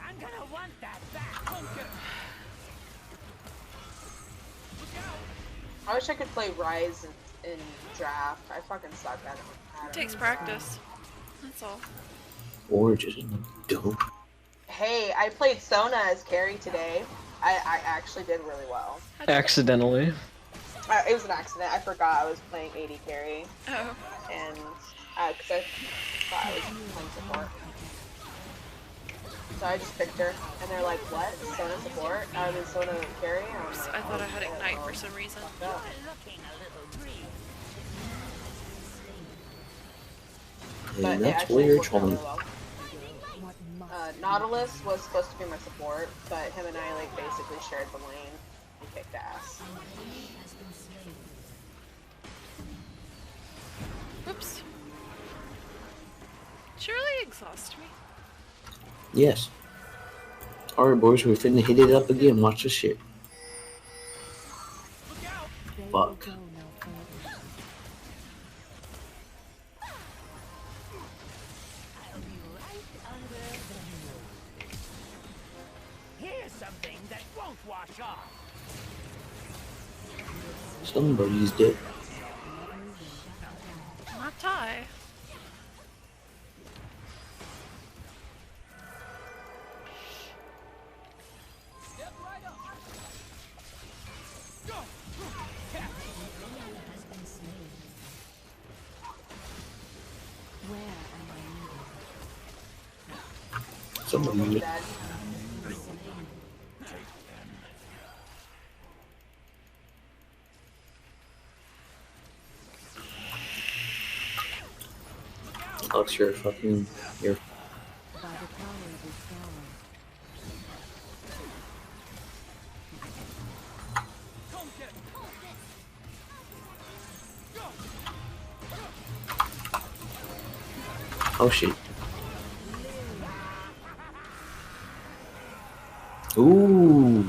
[SPEAKER 5] I'm gonna want that back.
[SPEAKER 4] I wish I could play Rise in draft. I fucking suck at it.
[SPEAKER 1] It takes practice. That's all.
[SPEAKER 2] Or just don't.
[SPEAKER 4] Hey, I played Sona as carry today. I actually did really well.
[SPEAKER 3] Accidentally.
[SPEAKER 4] It was an accident. I forgot I was playing AD carry,
[SPEAKER 1] Oh.
[SPEAKER 4] and because I thought I was playing support. So I just picked her, and they're like, "What? Sona support? I mean Sona carry?" And I'm
[SPEAKER 1] Oops,
[SPEAKER 4] like,
[SPEAKER 1] I thought I had
[SPEAKER 4] "Oh,
[SPEAKER 1] Ignite
[SPEAKER 4] well,
[SPEAKER 1] for some reason.
[SPEAKER 4] fucked up."
[SPEAKER 5] Looking a little green.
[SPEAKER 2] And
[SPEAKER 4] But it
[SPEAKER 2] that's
[SPEAKER 4] actually
[SPEAKER 2] where you're
[SPEAKER 4] worked out
[SPEAKER 2] trolling.
[SPEAKER 4] really well. Nautilus was supposed to be my support, but him and I like basically shared the lane. He kicked ass.
[SPEAKER 1] Whoops. Surely exhaust me.
[SPEAKER 2] Yes. Alright, boys, we're finna hit it up again. Watch this shit. Fuck.
[SPEAKER 5] Here's something that won't wash off.
[SPEAKER 2] Somebody's dead.
[SPEAKER 1] Not tie.
[SPEAKER 2] Somebody.
[SPEAKER 4] Dead.
[SPEAKER 2] Alex, you're fucking. You're. Oh shit. Ooh.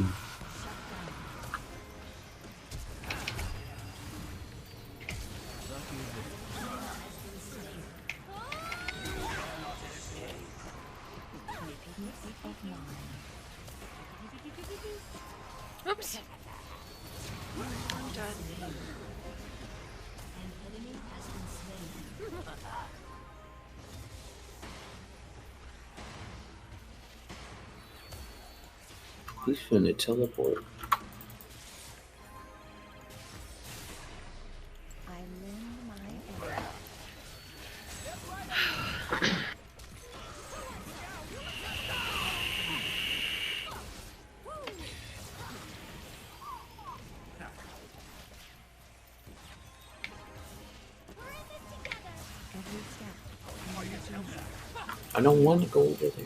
[SPEAKER 1] Oops. I'm done.
[SPEAKER 2] Who's finna teleport? I don't want to go over there.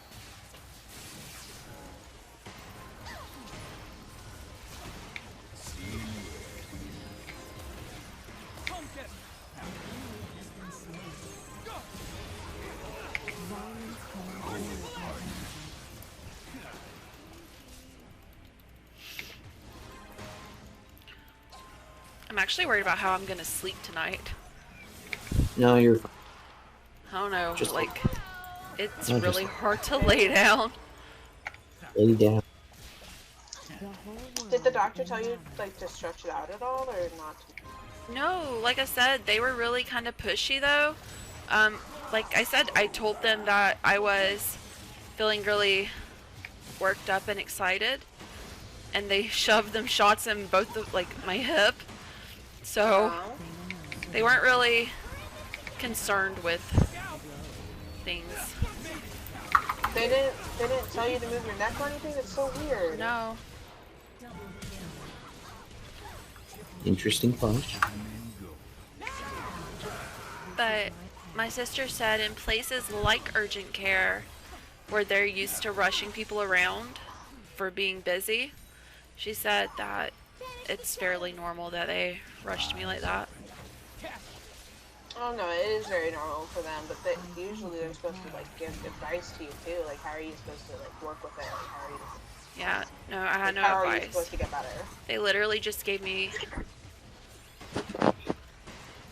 [SPEAKER 1] I'm actually worried about how I'm gonna sleep tonight.
[SPEAKER 2] No, you're fine.
[SPEAKER 1] I don't know,
[SPEAKER 2] Just-
[SPEAKER 1] like, it's
[SPEAKER 2] No,
[SPEAKER 1] really
[SPEAKER 2] just-
[SPEAKER 1] hard to lay down.
[SPEAKER 2] Lay down.
[SPEAKER 4] Did the doctor tell you like to stretch it out at all, or not?
[SPEAKER 1] No, like I said, they were really kind of pushy though. Like I said, I told them that I was feeling really worked up and excited, and they shoved them shots in both the, like my hip. So
[SPEAKER 4] No?
[SPEAKER 1] they weren't really concerned with things.
[SPEAKER 4] They didn't tell you to move your neck or anything. It's so weird.
[SPEAKER 1] No.
[SPEAKER 2] Interesting thought.
[SPEAKER 1] But my sister said in places like urgent care, where they're used to rushing people around for being busy, she said that it's fairly normal that they rushed me like that.
[SPEAKER 4] Oh no, it is very normal for them, but usually they're supposed to like give advice to you too. Like, how are you supposed to like work with it? Like, how are you?
[SPEAKER 1] Yeah, no, I had no
[SPEAKER 4] how are you
[SPEAKER 1] advice.
[SPEAKER 4] supposed to get better?
[SPEAKER 1] They literally just gave me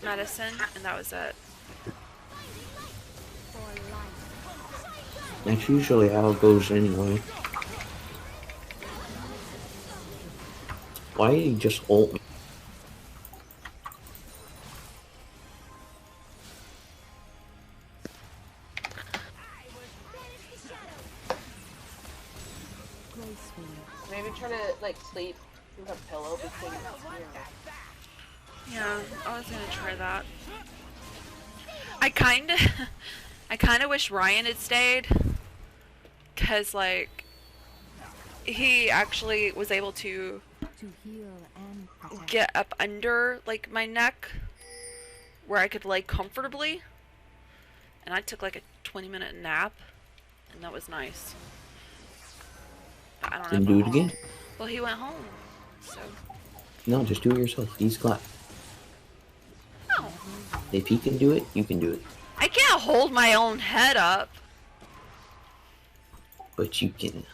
[SPEAKER 1] medicine, and that was it.
[SPEAKER 2] That's usually how it goes anyway. Why did he just ult me?
[SPEAKER 4] Maybe try to like sleep with a pillow between your neck.
[SPEAKER 1] Yeah, I was gonna try that. I kinda wish Ryan had stayed, cause like, he actually was able to get up under like my neck, where I could lay comfortably, and I took like a 20-minute nap, and that was nice. But I don't know.
[SPEAKER 2] Then do it again.
[SPEAKER 1] Well, he went home, so.
[SPEAKER 2] No, just do it yourself. He's clap.
[SPEAKER 1] No.
[SPEAKER 2] If he can do it, you can do it.
[SPEAKER 1] I can't hold my own head up.
[SPEAKER 2] But you can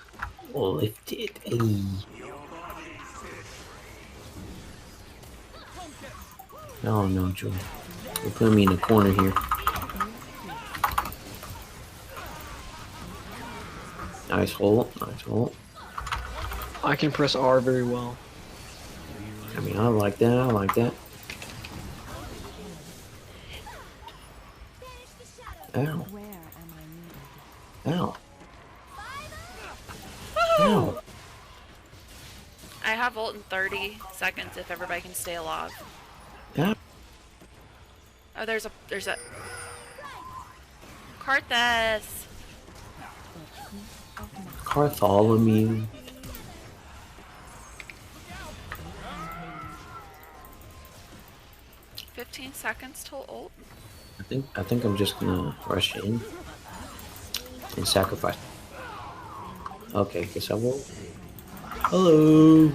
[SPEAKER 2] lift it. Hey. Oh no, Joy. You're putting me in a corner here. Nice hold. Nice hold.
[SPEAKER 3] I can press R very well.
[SPEAKER 2] I mean, I like that. I like that. Ow. Ow. Ow.
[SPEAKER 1] I have ult in 30 seconds if everybody can stay alive.
[SPEAKER 2] Ow.
[SPEAKER 1] Oh, there's a Karthus.
[SPEAKER 2] Bartholomew.
[SPEAKER 1] 15 seconds till ult.
[SPEAKER 2] I think I'm just gonna rush in and sacrifice. Okay, guess I will. Hello.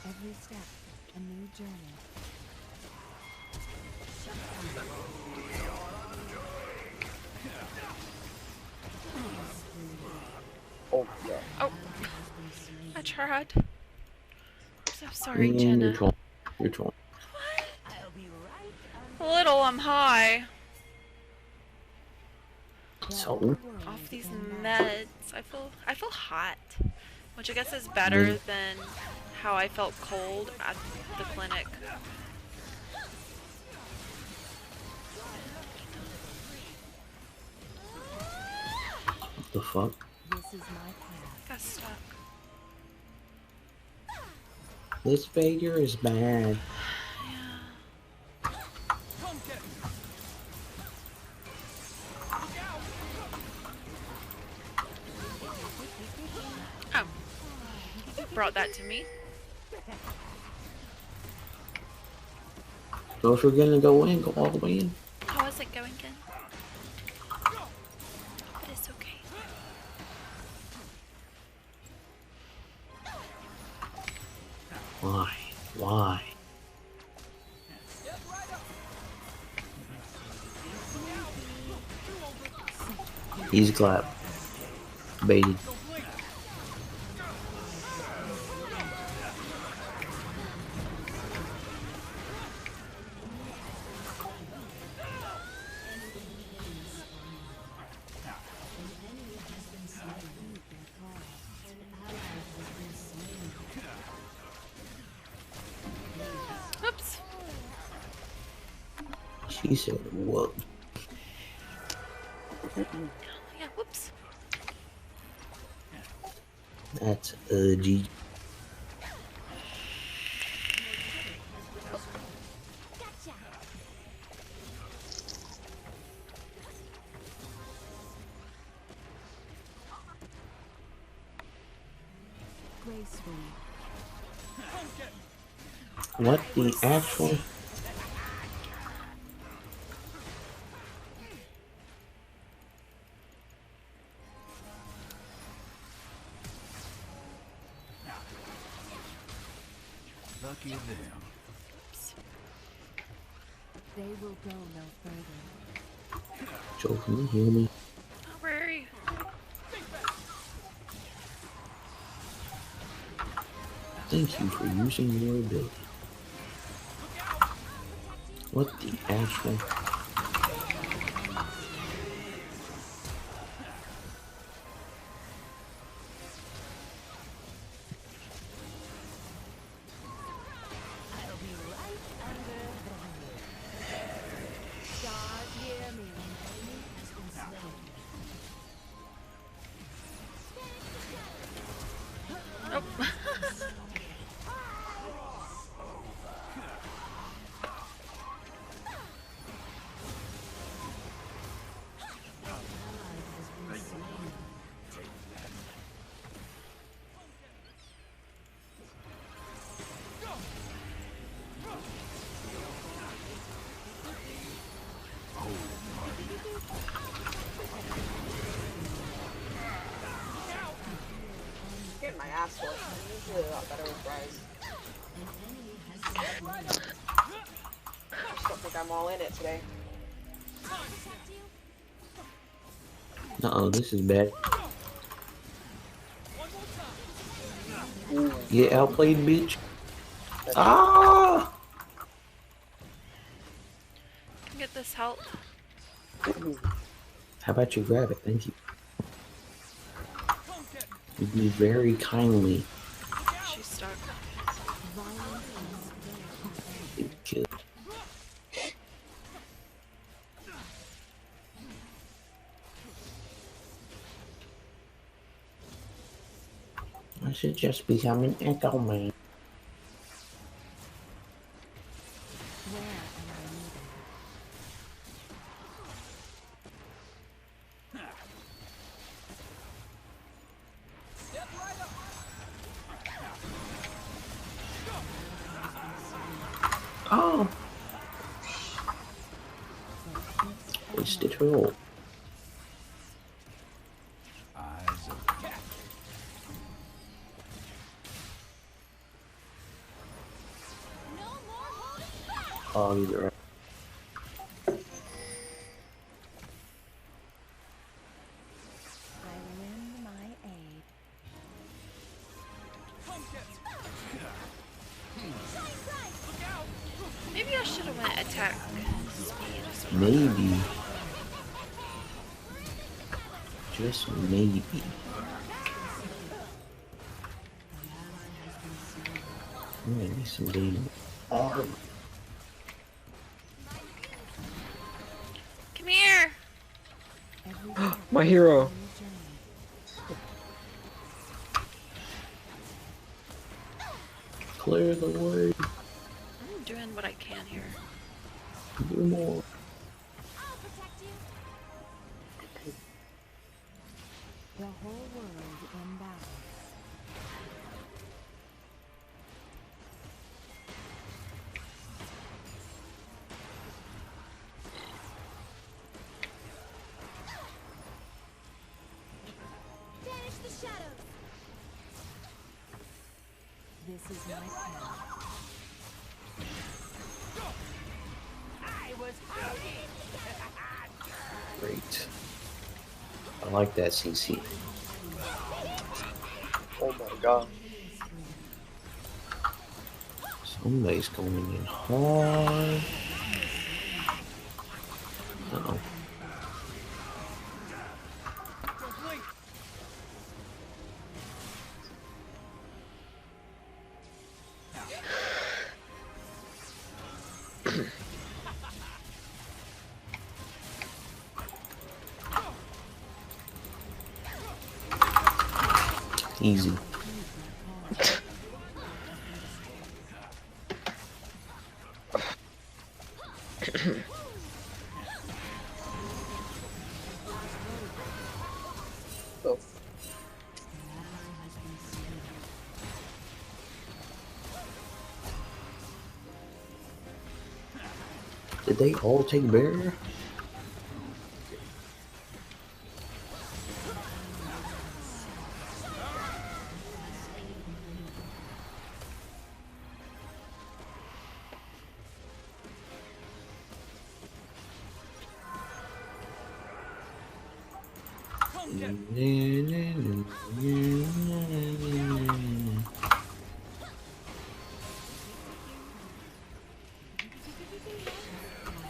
[SPEAKER 6] Every step, a new journey.
[SPEAKER 1] Oh, I tried. I'm so sorry, Jenna.
[SPEAKER 2] You're trolling. You're trolling.
[SPEAKER 1] A little, I'm high.
[SPEAKER 2] So,
[SPEAKER 1] Off these meds. I feel hot. Which I guess is better than how I felt cold at the clinic.
[SPEAKER 2] what the fuck?
[SPEAKER 6] This is my path.
[SPEAKER 1] Got stuck.
[SPEAKER 2] This Vader is bad. So if we're gonna go in, go all the way in.
[SPEAKER 1] How is it going again? But it's okay.
[SPEAKER 2] Why? Why? He's clap. Baited.
[SPEAKER 1] Oops.
[SPEAKER 2] She said, "Whoa."
[SPEAKER 1] Yeah, whoops.
[SPEAKER 2] That's G.
[SPEAKER 6] Gracefully.
[SPEAKER 2] What the actual?
[SPEAKER 5] Lucky them.
[SPEAKER 6] They will go no further.
[SPEAKER 2] Joe, can you hear me?
[SPEAKER 1] Oh, where are you?
[SPEAKER 2] Thank you for using your ability. What the actual?
[SPEAKER 1] Nope.
[SPEAKER 4] Getting my ass whooped. I'm usually a lot better with Rise. I just don't think I'm all in it today.
[SPEAKER 2] Uh-oh, this is bad. Get outplayed, bitch. Ah!
[SPEAKER 1] Get this help.
[SPEAKER 2] How about you grab it? Thank you. You'd be very kindly.
[SPEAKER 1] She's stuck.
[SPEAKER 2] Kill. I should just become an Echo Man.
[SPEAKER 6] Where am I needed?
[SPEAKER 2] Oh! Wasted her ult.
[SPEAKER 5] Eyes open.
[SPEAKER 2] Oh, you're right.
[SPEAKER 6] I lend my aid.
[SPEAKER 1] Maybe I should have went attack speed or something.
[SPEAKER 2] Maybe. Just maybe. I'm gonna need some data. Armor.
[SPEAKER 1] Come here.
[SPEAKER 6] Every step
[SPEAKER 3] My hero.
[SPEAKER 6] is a new journey.
[SPEAKER 2] Clear the way.
[SPEAKER 1] I'm doing what I can here.
[SPEAKER 2] Do more.
[SPEAKER 6] The whole world in balance. This is my path.
[SPEAKER 2] Great. I like that CC.
[SPEAKER 7] Oh my god.
[SPEAKER 2] Somebody's going in hard. Uh-oh. Easy.
[SPEAKER 7] Oh,
[SPEAKER 2] Did they all take barrier?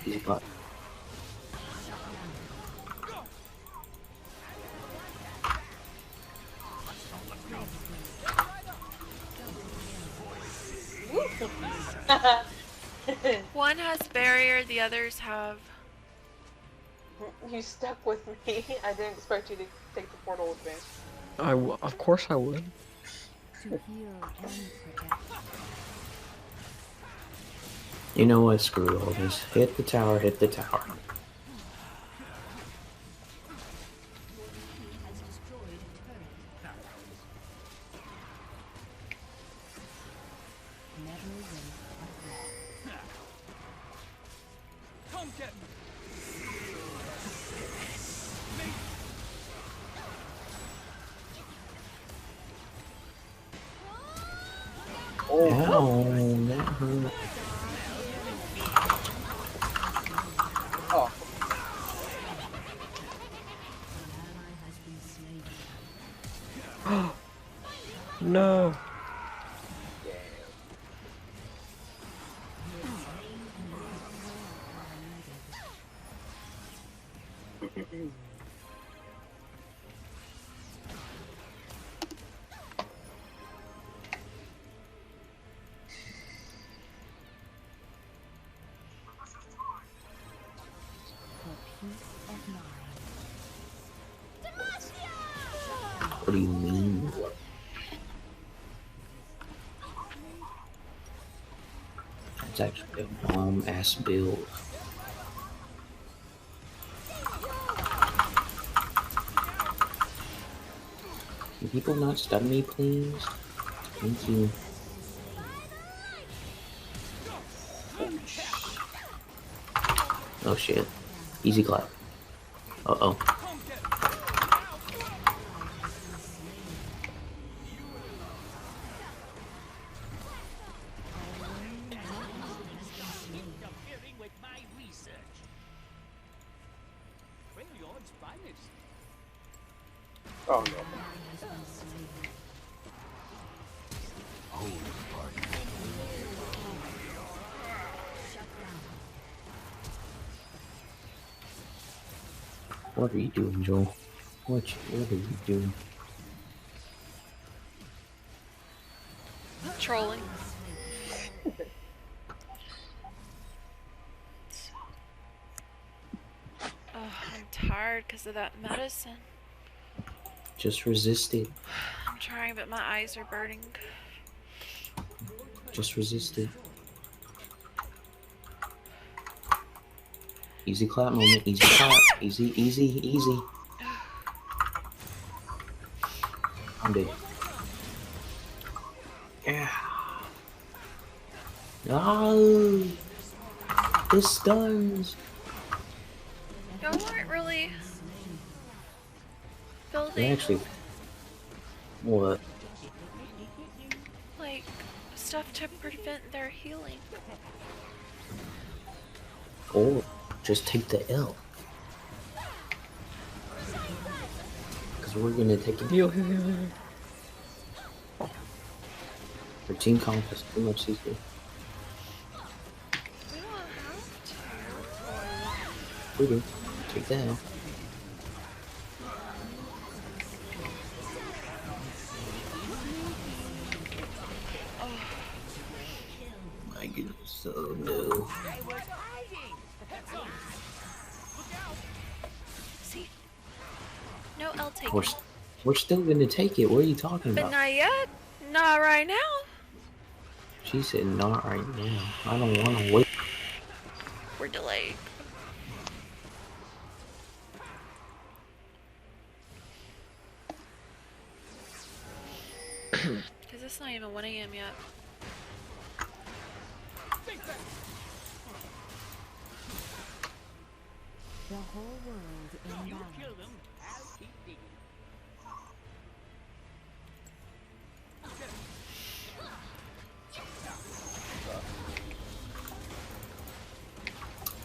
[SPEAKER 2] Easy clap.
[SPEAKER 1] One has barrier, the others have.
[SPEAKER 4] You stuck with me. I didn't expect you to take the portal with me.
[SPEAKER 3] Of course I would.
[SPEAKER 6] To heal and protect.
[SPEAKER 2] You know what? Screw all this. Hit the tower, hit the tower.
[SPEAKER 6] Never wait a threat.
[SPEAKER 5] Come get me.
[SPEAKER 2] Ow, that hurt.
[SPEAKER 7] oh.
[SPEAKER 3] No.
[SPEAKER 6] For peace of mind.
[SPEAKER 2] What do you mean? That's actually a bomb ass build. Can people not stun me, please? Thank you. Oh shit. Easy clap. Uh-oh.
[SPEAKER 5] Interfering with my research. Freljord's finest.
[SPEAKER 7] Oh no.
[SPEAKER 2] What are you doing, Joel? What are you doing?
[SPEAKER 1] Trolling. Oh, I'm tired because of that medicine.
[SPEAKER 2] Just resist it.
[SPEAKER 1] I'm trying, but my eyes are burning.
[SPEAKER 2] Just resist it. Easy clap moment. Easy clap. Easy, easy, easy. I'm dead. Yeah. Oh, this stuns.
[SPEAKER 1] Y'all weren't really
[SPEAKER 2] They
[SPEAKER 1] building
[SPEAKER 2] actually. What?
[SPEAKER 1] like stuff to prevent their healing.
[SPEAKER 2] Or just take the L. Because we're gonna take it.
[SPEAKER 3] Heal, heal, heal, heal.
[SPEAKER 2] Our team comp has too much CC.
[SPEAKER 1] We don't have to.
[SPEAKER 2] We do. Take that L. My goodness, so no.
[SPEAKER 1] See? No L taking.
[SPEAKER 2] We're still gonna take it. What are you talking
[SPEAKER 1] But
[SPEAKER 2] about?
[SPEAKER 1] not yet. Not right now.
[SPEAKER 2] She said not right now. I don't want to wait.
[SPEAKER 1] We're delayed. Because it's not even 1 AM yet.
[SPEAKER 6] The whole world in balance.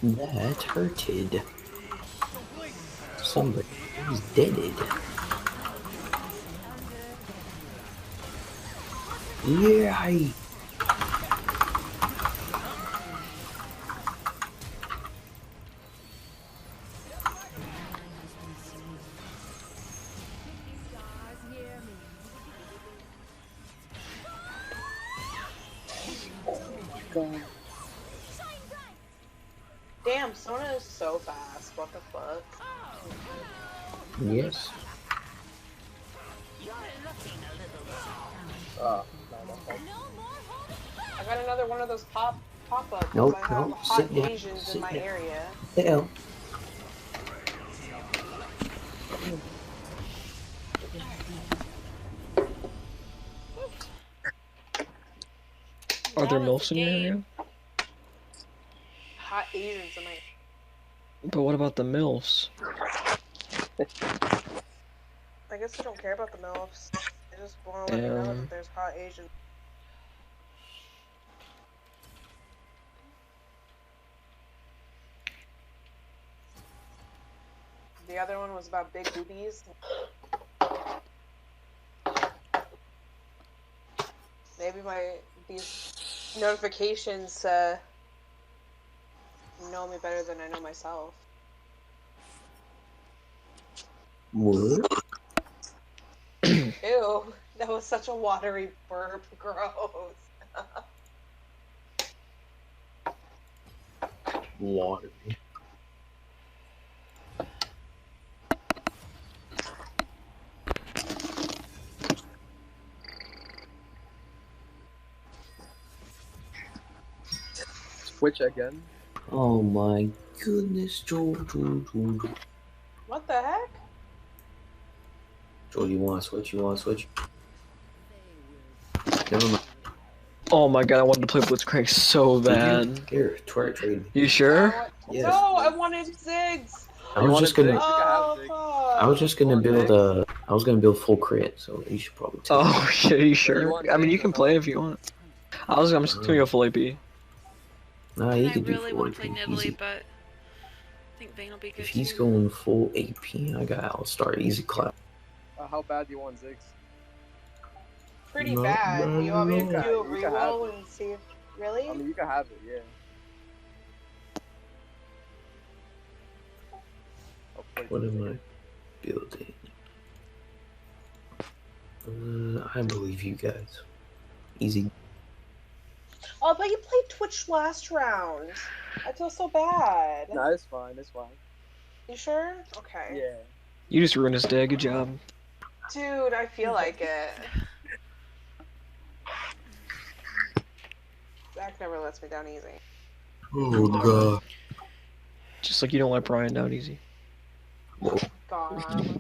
[SPEAKER 2] That hurted. Somebody's deaded. Yeah.
[SPEAKER 7] God.
[SPEAKER 4] Damn, Sona is so fast. What the fuck?
[SPEAKER 2] Yes.
[SPEAKER 7] No, no.
[SPEAKER 4] I got another one of those pop-ups.
[SPEAKER 2] Nope,
[SPEAKER 4] I have
[SPEAKER 2] nope,
[SPEAKER 4] hot
[SPEAKER 2] sit down,
[SPEAKER 4] Asians in
[SPEAKER 2] sit
[SPEAKER 4] my
[SPEAKER 2] down.
[SPEAKER 4] area.
[SPEAKER 2] The L.
[SPEAKER 3] Are there
[SPEAKER 1] That was
[SPEAKER 3] MILFs
[SPEAKER 1] a
[SPEAKER 3] in your
[SPEAKER 1] game.
[SPEAKER 3] area?
[SPEAKER 4] Hot Asians in my.
[SPEAKER 3] But what about the MILFs?
[SPEAKER 4] I guess I don't care about the MILFs. I just want to let you know that there's hot Asians. The other one was about big boobies. Maybe these notifications know me better than I know myself.
[SPEAKER 2] What?
[SPEAKER 4] Ew, that was such a watery burp. Gross.
[SPEAKER 2] Water.
[SPEAKER 7] Switch again.
[SPEAKER 2] Oh my goodness, Joel.
[SPEAKER 4] What the heck?
[SPEAKER 2] Joel, you want to switch? You want to switch? Never mind.
[SPEAKER 3] Oh my god, I wanted to play Blitzcrank so bad.
[SPEAKER 2] Here, trade.
[SPEAKER 3] You sure?
[SPEAKER 2] Yes.
[SPEAKER 4] No, I wanted Ziggs.
[SPEAKER 2] I was just gonna.
[SPEAKER 4] Oh,
[SPEAKER 2] I was just gonna build a. I was gonna build full crit, so you should probably take it.
[SPEAKER 3] Oh shit, are you sure?
[SPEAKER 7] want
[SPEAKER 3] I mean, you
[SPEAKER 7] Ziggs
[SPEAKER 3] can
[SPEAKER 7] or
[SPEAKER 3] play
[SPEAKER 7] not?
[SPEAKER 3] if you want. I'm just gonna go full AP.
[SPEAKER 2] Nah,
[SPEAKER 1] And
[SPEAKER 2] he
[SPEAKER 1] I
[SPEAKER 2] could do
[SPEAKER 1] really
[SPEAKER 2] full
[SPEAKER 1] want to
[SPEAKER 2] AP
[SPEAKER 1] play Nidalee,
[SPEAKER 2] easy.
[SPEAKER 1] but I think Vayne will be good
[SPEAKER 2] If he's
[SPEAKER 1] too.
[SPEAKER 2] going full AP, I got Alistar easy clap.
[SPEAKER 7] How bad do you want Ziggs?
[SPEAKER 4] Pretty
[SPEAKER 2] No,
[SPEAKER 4] bad.
[SPEAKER 2] no,
[SPEAKER 4] You want me to
[SPEAKER 2] no.
[SPEAKER 4] do a
[SPEAKER 7] You can have
[SPEAKER 4] reroll and see if... Really?
[SPEAKER 7] I mean, you can have it, yeah. I'll play
[SPEAKER 2] What am
[SPEAKER 7] Ziggs.
[SPEAKER 2] I building? I believe you guys. Easy.
[SPEAKER 4] Oh, but you played Twitch last round. I feel so bad.
[SPEAKER 7] Nah, it's fine, it's fine.
[SPEAKER 4] You sure? Okay.
[SPEAKER 7] Yeah.
[SPEAKER 3] You just ruined his day. Good job.
[SPEAKER 4] Dude, I feel like it. Zach never lets me down easy.
[SPEAKER 2] Oh god.
[SPEAKER 3] Just like you don't let Brian down easy.
[SPEAKER 4] Gone.